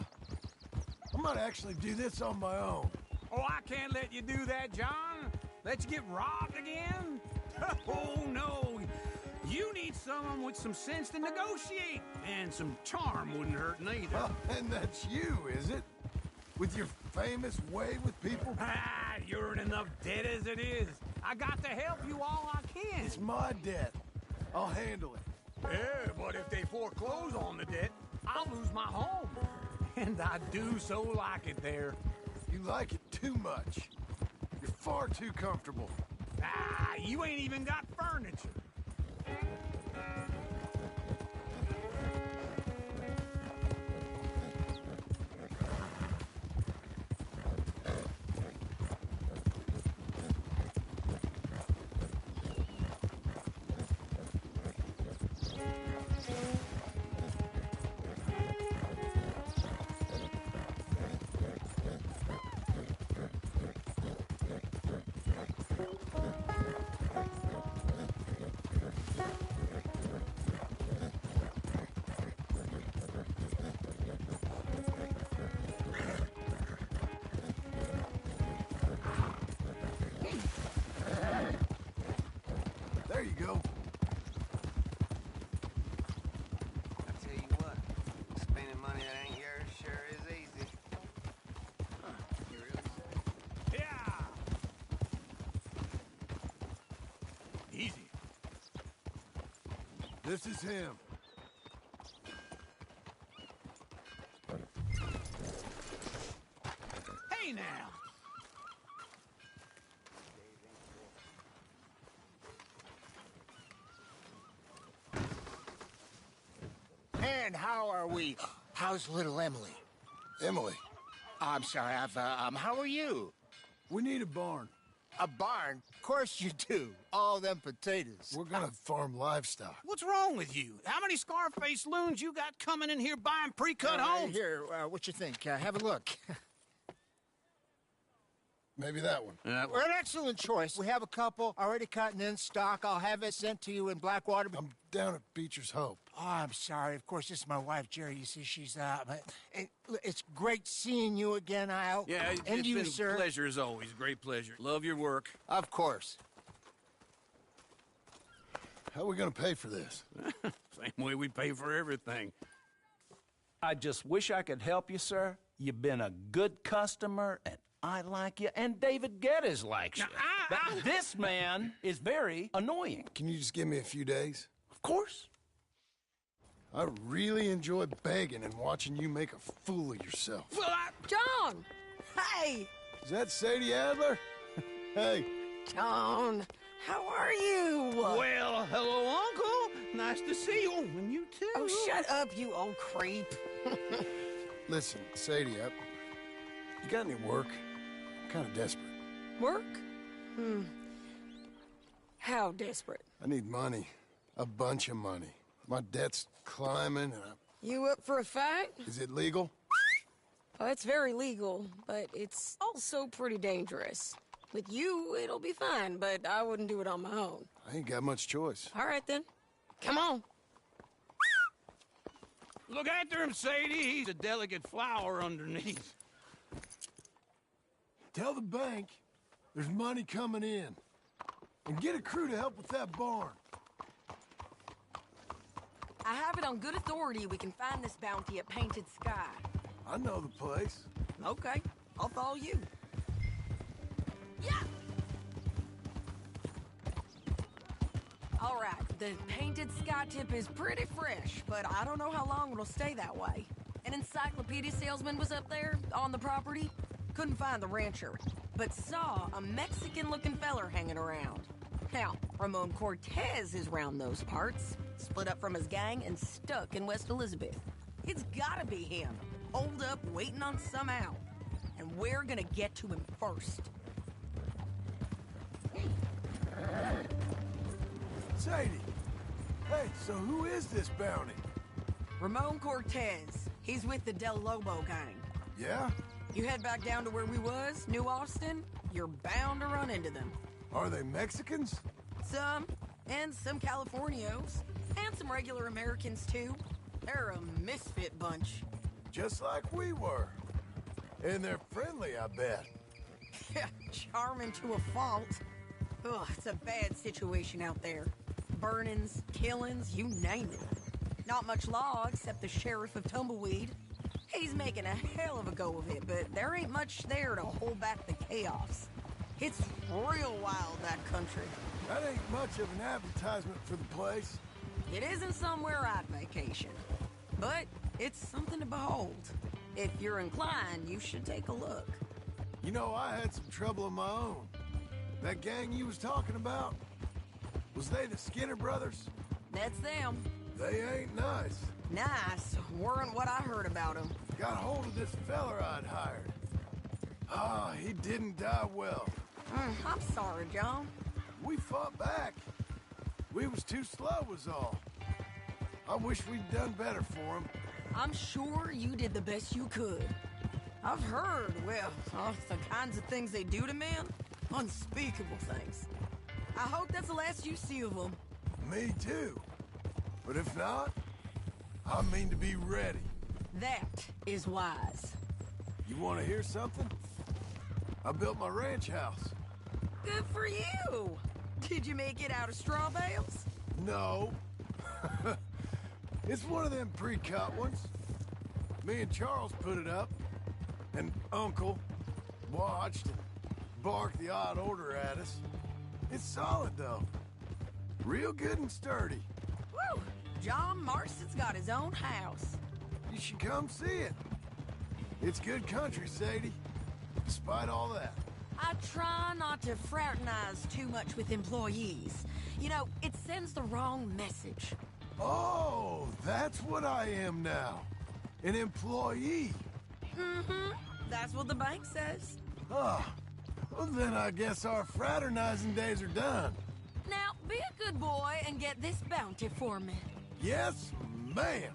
might actually do this on my own. Oh, I can't let you do that, John. Let you get robbed again? Oh, no. You need someone with some sense to negotiate, and some charm wouldn't hurt neither. Oh, and that's you, is it? With your famous way with people? Ah, you're in enough debt as it is. I got to help you all I can. It's my debt. I'll handle it. Yeah, but if they foreclose on the debt, I'll lose my home. And I do so like it there. You like it too much. You're far too comfortable. Ah, you ain't even got furniture. There you go. I tell you what, spending money that ain't yours sure is easy. You really say? Yeah. Easy. This is him. Hey, now. And how are we? How's little Emily? Emily. I'm sorry, how are you? We need a barn. A barn? Of course you do. All them potatoes. We're gonna farm livestock. What's wrong with you? How many Scarface loons you got coming in here buying pre-cut homes? Here, what you think? Have a look. Maybe that one. Well, an excellent choice. We have a couple already cut and in stock. I'll have it sent to you in Blackwater. I'm down at Beecher's Hope. Oh, I'm sorry. Of course, this is my wife, Jerry. You see, she's it's great seeing you again, Al. Yeah, and it's you, been sir. a pleasure as always. Great pleasure. Love your work. Of course. How are we gonna pay for this? Same way we pay for everything. I just wish I could help you, sir. You've been a good customer, and I like you, and David Geddes likes you. But this man is very annoying. Can you just give me a few days? Of course. I really enjoy begging and watching you make a fool of yourself. John! Hey! Is that Sadie Adler? Hey. John, how are you? Well, hello, Uncle. Nice to see you. And you too. Oh, shut up, you old creep. Listen, Sadie, you got any work? I'm kind of desperate. Work? How desperate? I need money. A bunch of money. My debt's climbing and You up for a fight? Is it legal? Oh, it's very legal, but it's also pretty dangerous. With you, it'll be fine, but I wouldn't do it on my own. I ain't got much choice. All right, then. Come on. Look after him, Sadie. He's a delicate flower underneath. Tell the bank there's money coming in. And get a crew to help with that barn. I have it on good authority we can find this bounty at Painted Sky. I know the place. Okay, I'll follow you. Yeah! All right, the Painted Sky tip is pretty fresh, but I don't know how long it'll stay that way. An encyclopedia salesman was up there on the property. Couldn't find the rancher, but saw a Mexican-looking feller hanging around. Now, Ramon Cortez is round those parts, split up from his gang and stuck in West Elizabeth. It's gotta be him, holed up waiting on some out. And we're gonna get to him first. Sadie! Hey, so who is this bounty? Ramon Cortez. He's with the Del Lobo gang. Yeah? You head back down to where we was, New Austin, you're bound to run into them. Are they Mexicans? Some, and some Californios, and some regular Americans too. They're a misfit bunch. Just like we were. And they're friendly, I bet. Yeah, charming to a fault. Ugh, it's a bad situation out there. Burnings, killings, you name it. Not much law except the sheriff of Tumbleweed. He's making a hell of a go of it, but there ain't much there to hold back the chaos. It's real wild, that country. That ain't much of an advertisement for the place. It isn't somewhere I'd vacation, but it's something to behold. If you're inclined, you should take a look. You know, I had some trouble of my own. That gang you was talking about, was they the Skinner brothers? That's them. They ain't nice. Nice weren't what I heard about them. Got hold of this feller I'd hired. Ah, he didn't die well. I'm sorry, John. We fought back. We was too slow was all. I wish we'd done better for him. I'm sure you did the best you could. I've heard, well, the kinds of things they do to men. Unspeakable things. I hope that's the last you see of them. Me too. But if not, I mean to be ready. That is wise. You want to hear something? I built my ranch house. Good for you. Did you make it out of straw bales? No. It's one of them pre-cut ones. Me and Charles put it up, and Uncle watched and barked the odd order at us. It's solid, though. Real good and sturdy. Woo! John Marston's got his own house. You should come see it. It's good country, Sadie. Despite all that. I try not to fraternize too much with employees. You know, it sends the wrong message. Oh, that's what I am now. An employee. Mm-hmm. That's what the bank says. Ah, Well, then I guess our fraternizing days are done. Now, be a good boy and get this bounty for me. Yes, ma'am.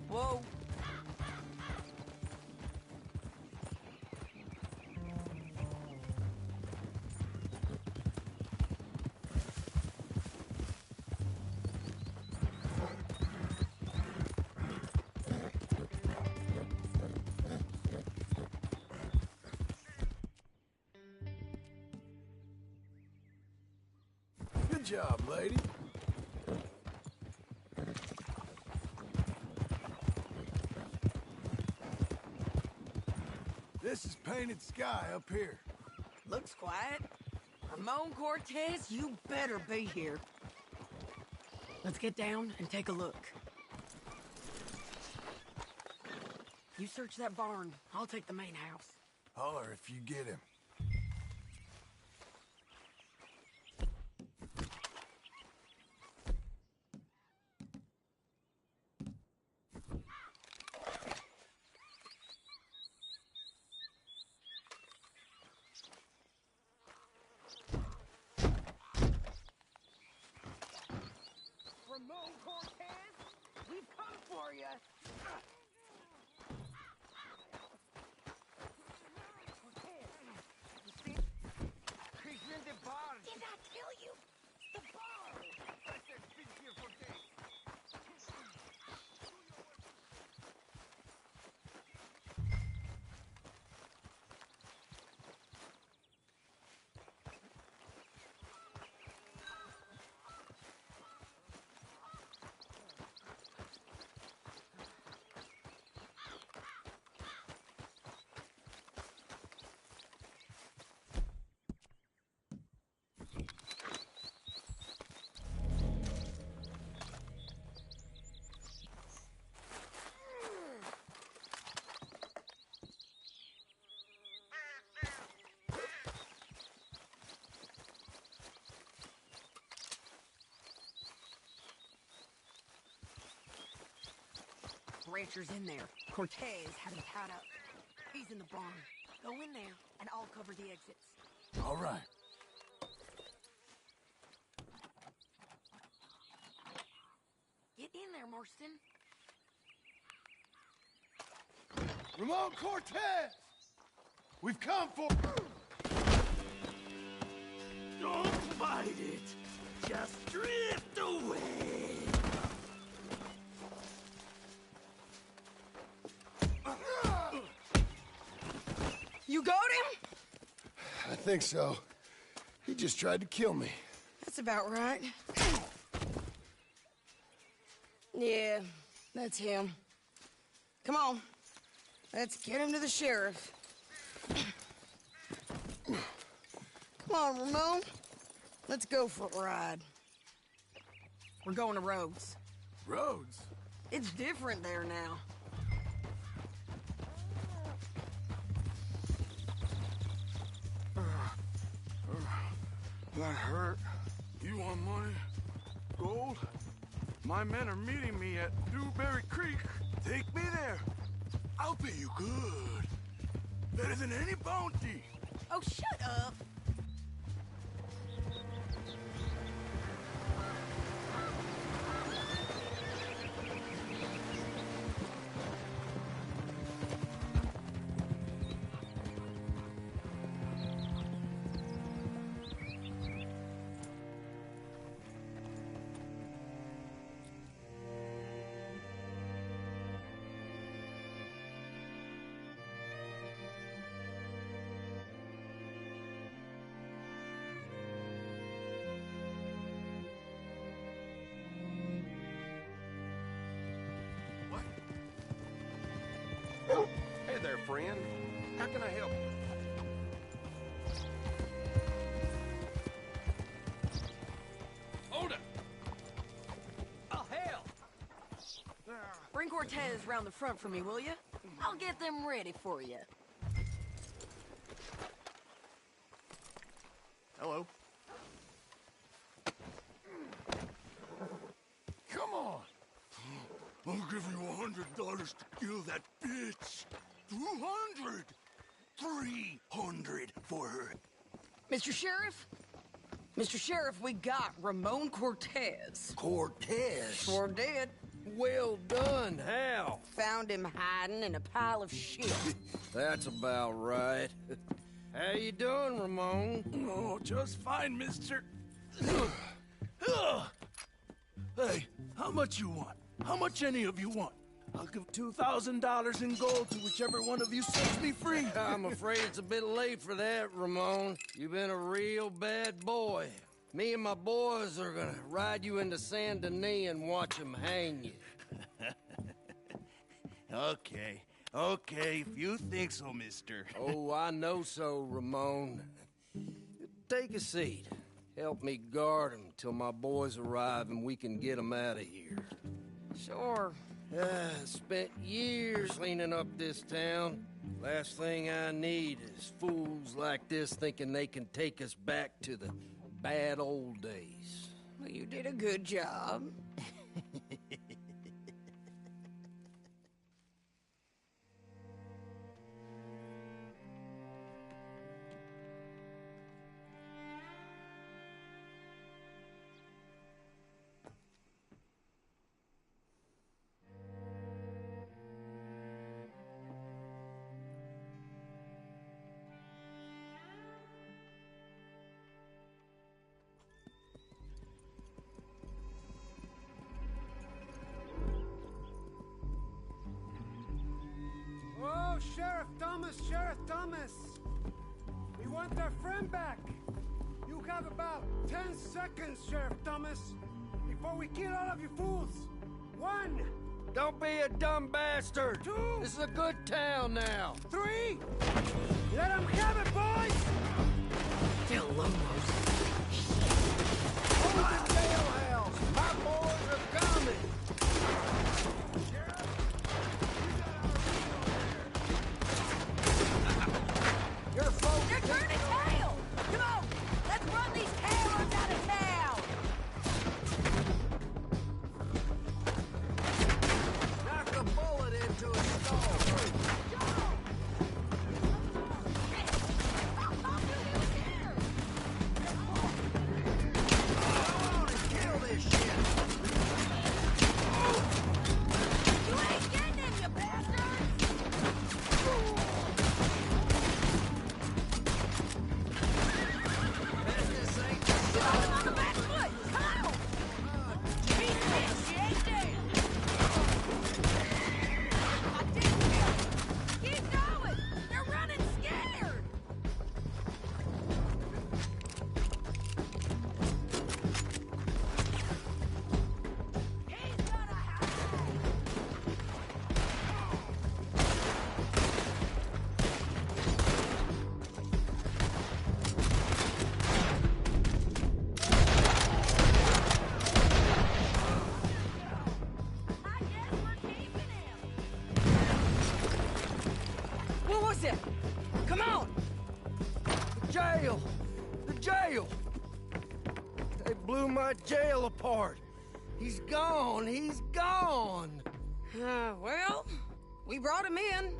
Whoa. Good job, lady. This is painted sky up here. Looks quiet. Ramon Cortez, you better be here. Let's get down and take a look. You search that barn. I'll take the main house. Holler if you get him. Ramon Cortez, we've come for you. Cortez, you see? He's in the bar. Did I tell you? The bar. I said, been here for days. Rancher's in there. Cortez had him tied up. He's in the barn. Go in there, and I'll cover the exits. All right. Get in there, Marston. Ramon Cortez! We've come for... Don't fight it. Just drift away. You got him? I think so. He just tried to kill me. That's about right. Yeah, that's him. Come on. Let's get him to the sheriff. Come on, Ramon. Let's go for a ride. We're going to Rhodes. Rhodes? It's different there now. That hurt. You want money? Gold? My men are meeting me at Dewberry Creek. Take me there. I'll pay you good. Better than any bounty. Oh, shut up. Hey there, friend. How can I help you? Hold it! Oh, hell! Bring Cortez round the front for me, will you? I'll get them ready for you. Hello. Come on. I'll give you $100 to kill that bitch. 200. 300 for her. Mr. Sheriff? Mr. Sheriff, we got Ramon Cortez. Cortez? Sure did. Well done. How? Found him hiding in a pile of shit. That's about right. How you doing, Ramon? Oh, just fine, mister. Hey, how much you want? How much any of you want? I'll give $2,000 in gold to whichever one of you sets me free. I'm afraid it's a bit late for that, Ramon. You've been a real bad boy. Me and my boys are gonna ride you into Saint Denis and watch them hang you. Okay, if you think so, mister. Oh, I know so, Ramon. Take a seat. Help me guard them till my boys arrive and we can get them out of here. Sure. Spent years cleaning up this town. Last thing I need is fools like this thinking they can take us back to the bad old days. Well, you did a good job. Oh, Sheriff Thomas! We want our friend back! You have about 10 seconds, Sheriff Thomas, before we kill all of you fools! 1! Don't be a dumb bastard! 2! This is a good town now! 3! Let them have it, boys! Still almost. Hold the jailhouse! My boys are coming! Your folks... They're turning tail! Come on! Let's run these cowards out of town! Knock a bullet into a stone! Kill this shit! You ain't getting him, you bastards! Business ain't Put him on the back foot! Come on! Beat this, you ain't dead! I didn't kill him! Keep going! They're running scared! He's gonna hide! I guess we're keeping him! What was it? Come on! The jail! The jail! They blew my jail apart. He's gone. He's gone. Well, we brought him in.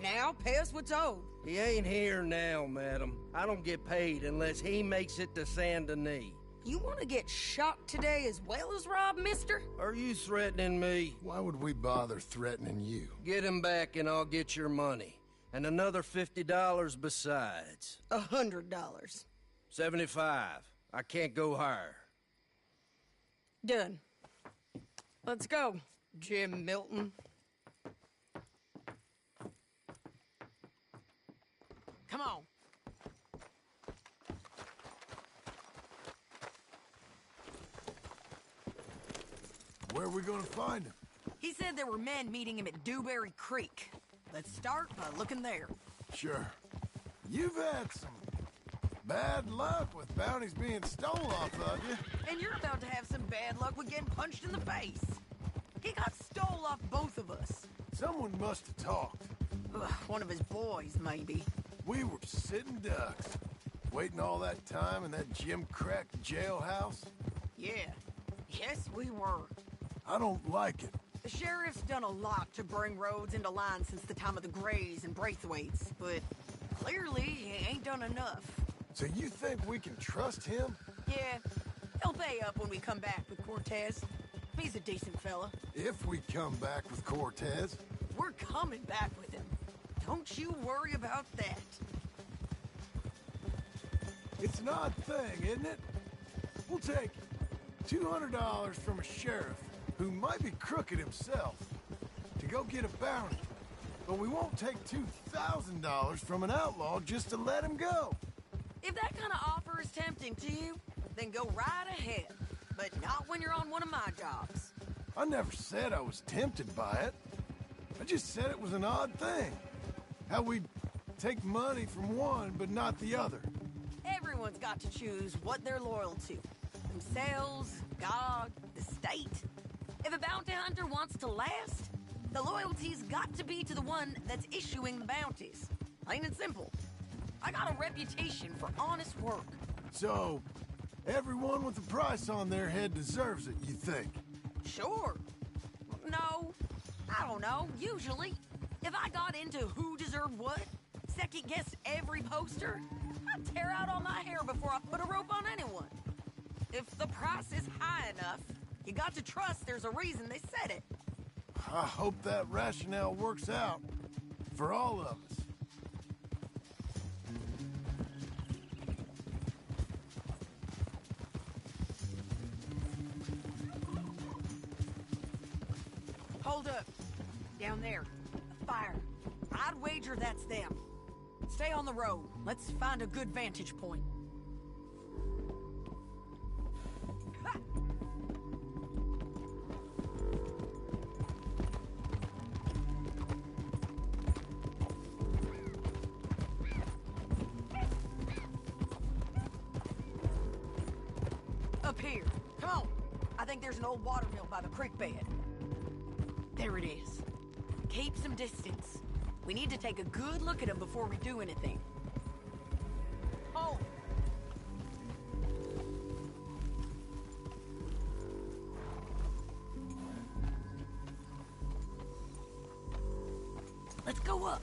Now pay us what's owed. He ain't here now, madam. I don't get paid unless he makes it to Saint Denis. You want to get shot today as well as Rob, mister? Are you threatening me? Why would we bother threatening you? Get him back and I'll get your money. And another $50 besides. $100. 75. I can't go higher. Done. Let's go, Jim Milton. Come on. Where are we gonna find him? He said there were men meeting him at Dewberry Creek. Let's start by looking there. Sure. You've had some bad luck with bounties being stole off of you. And you're about to have some bad luck with getting punched in the face. He got stole off both of us. Someone must have talked. Ugh, one of his boys, maybe. We were sitting ducks. Waiting all that time in that Jim Crack jailhouse? Yeah. Yes, we were. I don't like it. The sheriff's done a lot to bring roads into line since the time of the Grays and Braithwaites, but clearly he ain't done enough. So you think we can trust him? Yeah, he'll pay up when we come back with Cortez. He's a decent fella. If we come back with Cortez. We're coming back with him. Don't you worry about that. It's an odd thing, isn't it? We'll take $200 from a sheriff who might be crooked himself to go get a bounty. But we won't take $2,000 from an outlaw just to let him go. If that kind of offer is tempting to you, then go right ahead. But not when you're on one of my jobs. I never said I was tempted by it. I just said it was an odd thing. How we'd take money from one but not the other. Everyone's got to choose what they're loyal to. Themselves, God, the state. If a bounty hunter wants to last, the loyalty's got to be to the one that's issuing the bounties. Plain and simple. I got a reputation for honest work. So, everyone with a price on their head deserves it, you think? Sure. No, I don't know, usually. If I got into who deserved what, second-guessed every poster, I'd tear out all my hair before I put a rope on anyone. If the price is high enough, you got to trust there's a reason they said it. I hope that rationale works out for all of us. Hold up. Down there. A fire. I'd wager that's them. Stay on the road. Let's find a good vantage point. Ha! Up here. Come on. I think there's an old water mill by the creek bed. There it is. Keep some distance. We need to take a good look at him before we do anything. Oh! Let's go up.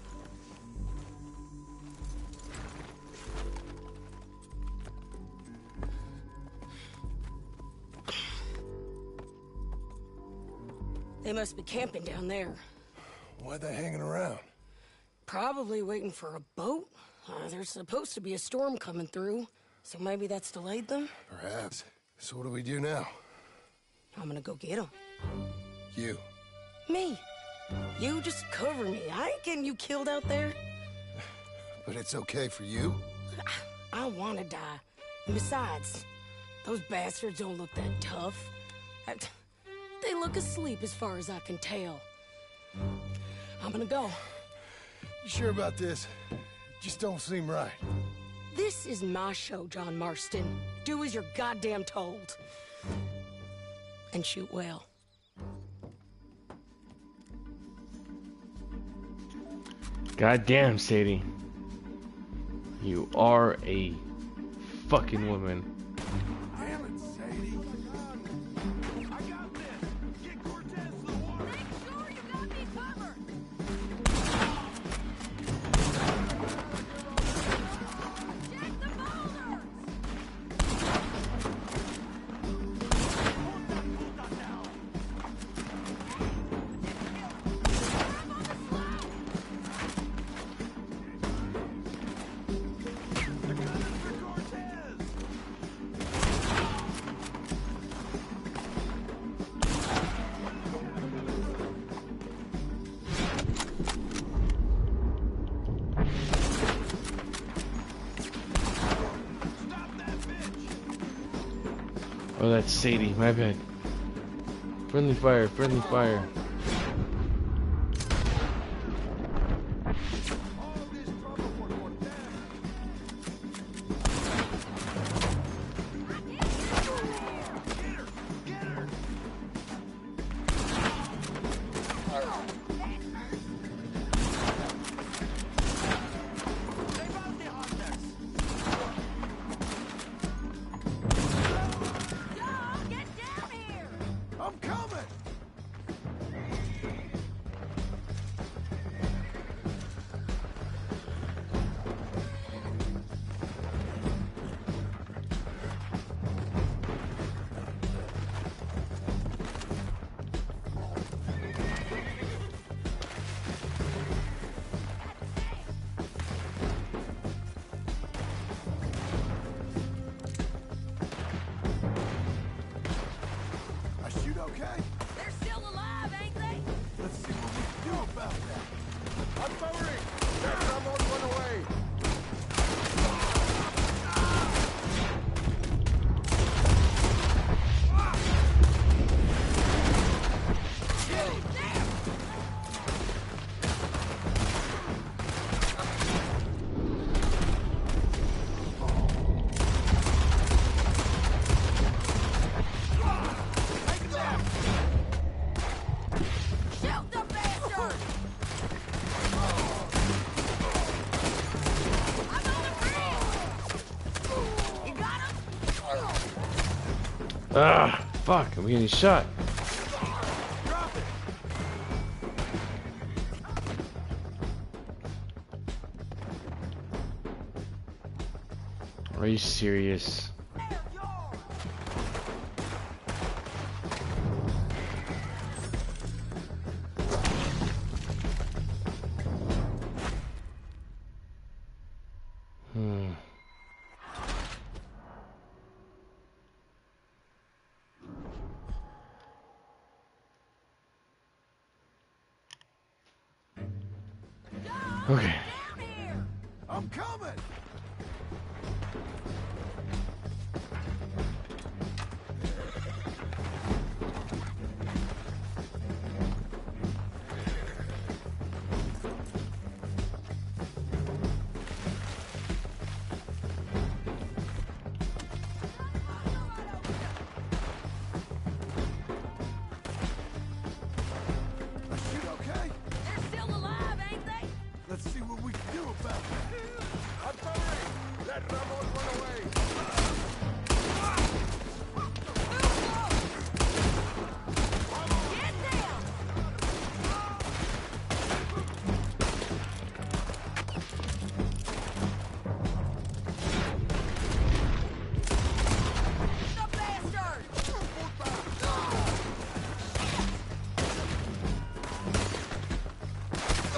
They must be camping down there. Why are they hanging around? Probably waiting for a boat. There's supposed to be a storm coming through, so maybe that's delayed them? Perhaps. So what do we do now? I'm gonna go get them. You. Me. You just cover me. I ain't getting you killed out there. But it's okay for you? I wanna die. And besides, those bastards don't look that tough. They look asleep as far as I can tell. I'm gonna go. You sure about this? Just don't seem right. This is my show, John Marston. Do as you're goddamn told. And shoot well. Goddamn, Sadie. You are a fucking woman. Damn it, Sadie. I got this. Get Cortez to the water. Make sure you got me covered. Check the boulders. Oh, that's Sadie. My bad. Friendly fire, friendly fire. Ah, fuck, I'm getting shot. Are you serious? Okay. I'm coming! Is shit okay? They're still alive, ain't they? Let's see what we can do about that. Let Ramon run away! Get down! The bastard!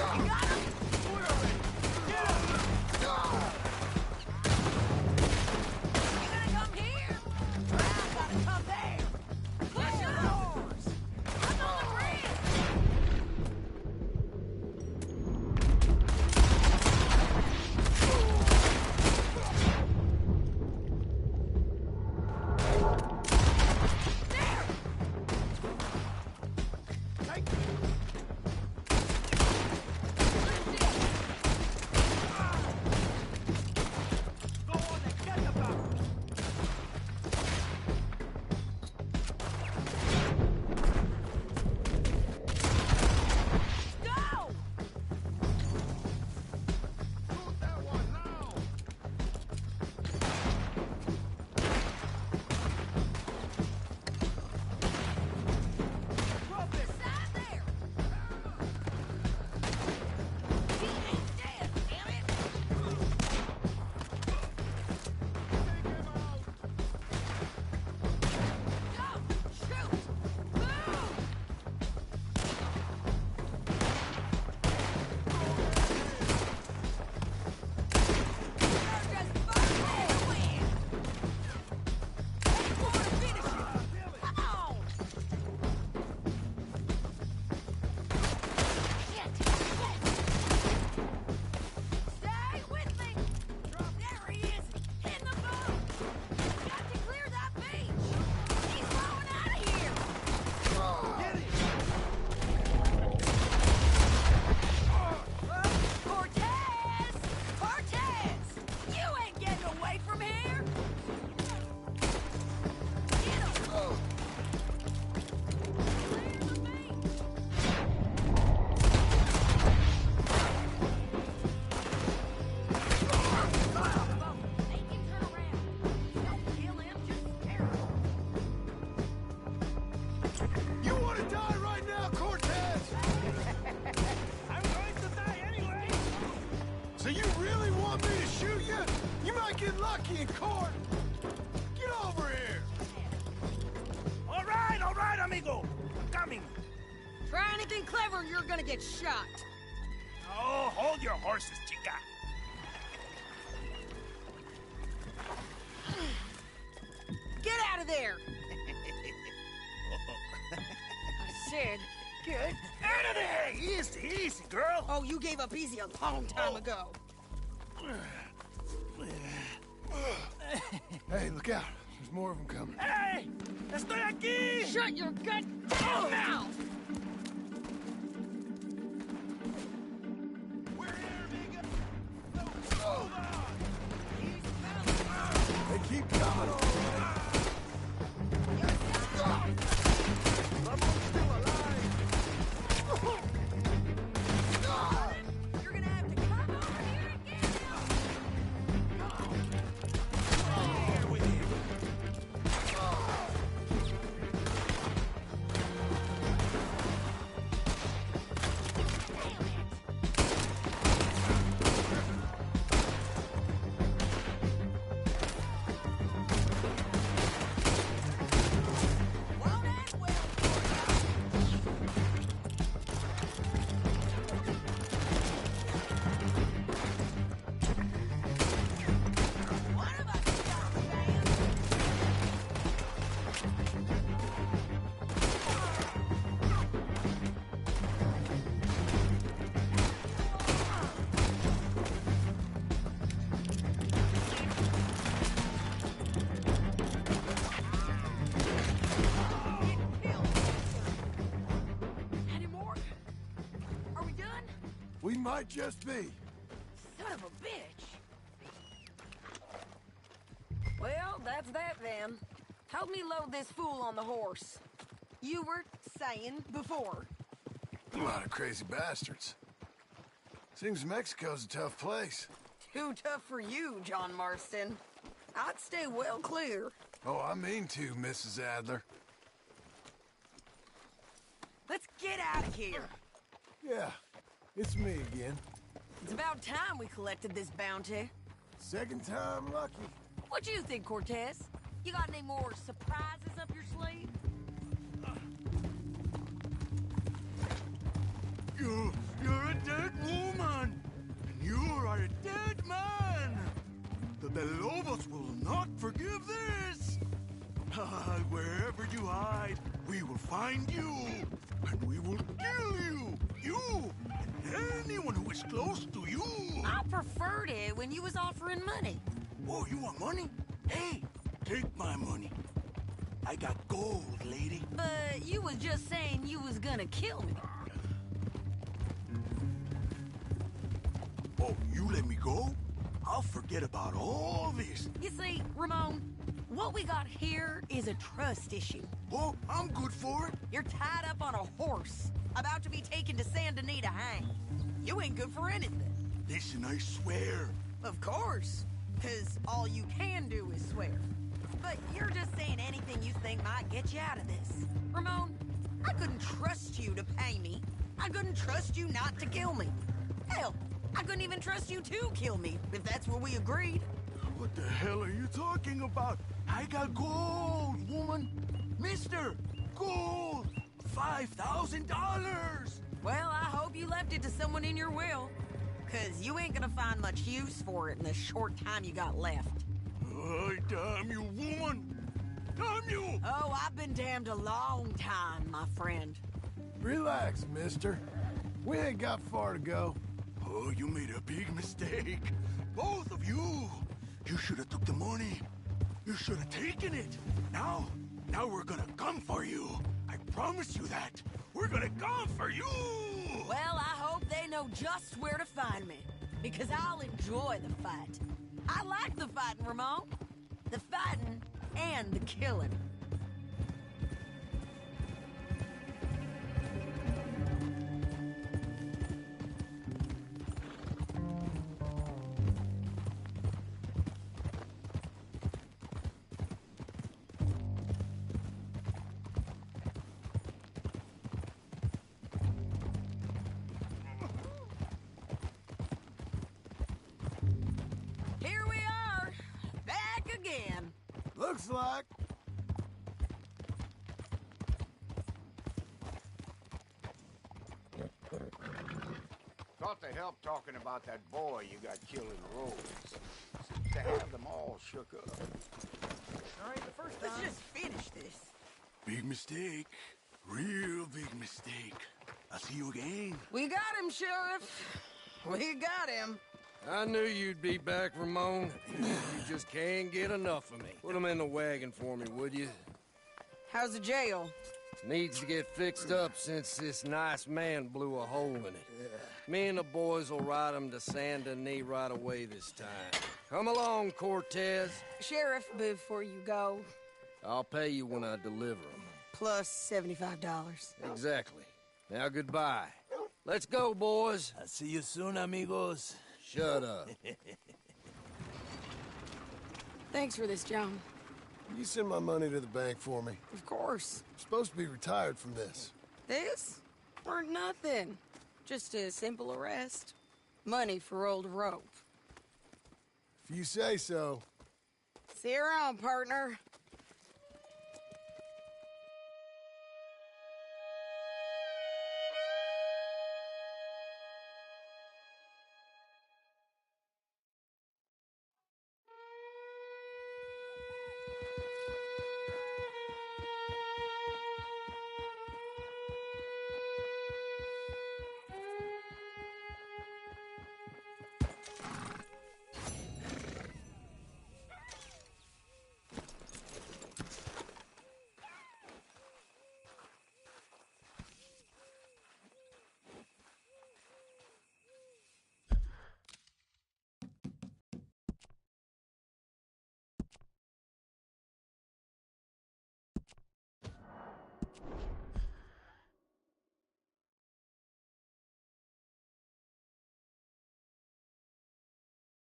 You got him? You gonna come here? Or I gotta come there? Push yours! I'm on the bridge! Go! Drop this side there! He ain't dead, damn it! Go! Shoot! Move! Stay with me! There he is! In the boat! Got to clear that beach! He's blowing out of here! Get it! Cortez! Cortez! You ain't getting away from here! Get him! Clear the beach! Make him turn around. Don't kill him, just scare him. You want to die right now, Cortez? I'm going to die anyway! So you really want me to shoot you? You might get lucky in court. Get over here. All right, amigo. I'm coming. Try anything clever, you're gonna get shot. Oh, hold your horses, chica. Get out of there! I said, get Out of there! Easy, easy, girl. Oh, you gave up easy a long time ago. Hey, look out. There's more of them coming. Hey! Estoy aquí! Shut your goddamn mouth! They keep coming. You're gonna have to come over here and get him! Here with you. We might just be. Son of a bitch. Well, that's that then. Help me load this fool on the horse. You were saying before. A lot of crazy bastards. Seems Mexico's a tough place. Too tough for you, John Marston. I'd stay well clear. Oh, I mean to, Mrs. Adler. Let's get out of here. Yeah, it's me again. It's about time we collected this bounty. Second time lucky. What you think, Cortez? You got any more surprises up your sleeve? You're a dead woman, and you are a dead man. The Belobos will not forgive this. Wherever you hide, we will find you, and we will kill you. You and anyone who is close to you. I preferred it when you was offering money. Oh, you want money? Hey, take my money. I got gold, lady. But you was just saying you was gonna kill me. Oh, you let me go? I'll forget about all this. You see, Ramon, what we got here is a trust issue. Oh, I'm good for it. You're tied up on a horse, about to be taken to Saint Denis to hang. You ain't good for anything. Listen, I swear. Of course, because all you can do is swear. But you're just saying anything you think might get you out of this. Ramon, I couldn't trust you to pay me. I couldn't trust you not to kill me. Hell, I couldn't even trust you to kill me, if that's what we agreed. What the hell are you talking about? I got gold, woman. Mister, gold. $5,000. Well, I hope you left it to someone in your will. Because you ain't gonna find much use for it in the short time you got left. Oh, damn you, woman. Damn you! Oh, I've been damned a long time, my friend. Relax, mister. We ain't got far to go. Oh, you made a big mistake. Both of you. You should have took the money. You should have taken it. Now we're gonna come for you. I promise you that. We're gonna come for you. Well, I hope they know just where to find me. Because I'll enjoy the fight. I like the fighting, Ramon. The fighting and the killing. Here we are, back again. Looks like. Thought they helped talking about that boy you got killed in the roads. Seems to have them all shook up. All right, the first time. Let's just finish this. Big mistake. Real big mistake. I'll see you again. We got him, Sheriff. We got him. I knew you'd be back, Ramon. You just can't get enough of me. Put him in the wagon for me, would you? How's the jail? Needs to get fixed up since this nice man blew a hole in it. Me and the boys will ride him to Saint Denis right away this time. Come along, Cortez. Sheriff, before you go. I'll pay you when I deliver him. Plus $75. Exactly. Now goodbye. Let's go, boys. I'll see you soon, amigos. Shut up. Thanks for this, John. You send my money to the bank for me. Of course. I'm supposed to be retired from this. This? Weren't nothing. Just a simple arrest. Money for old rope. If you say so. See you around, partner.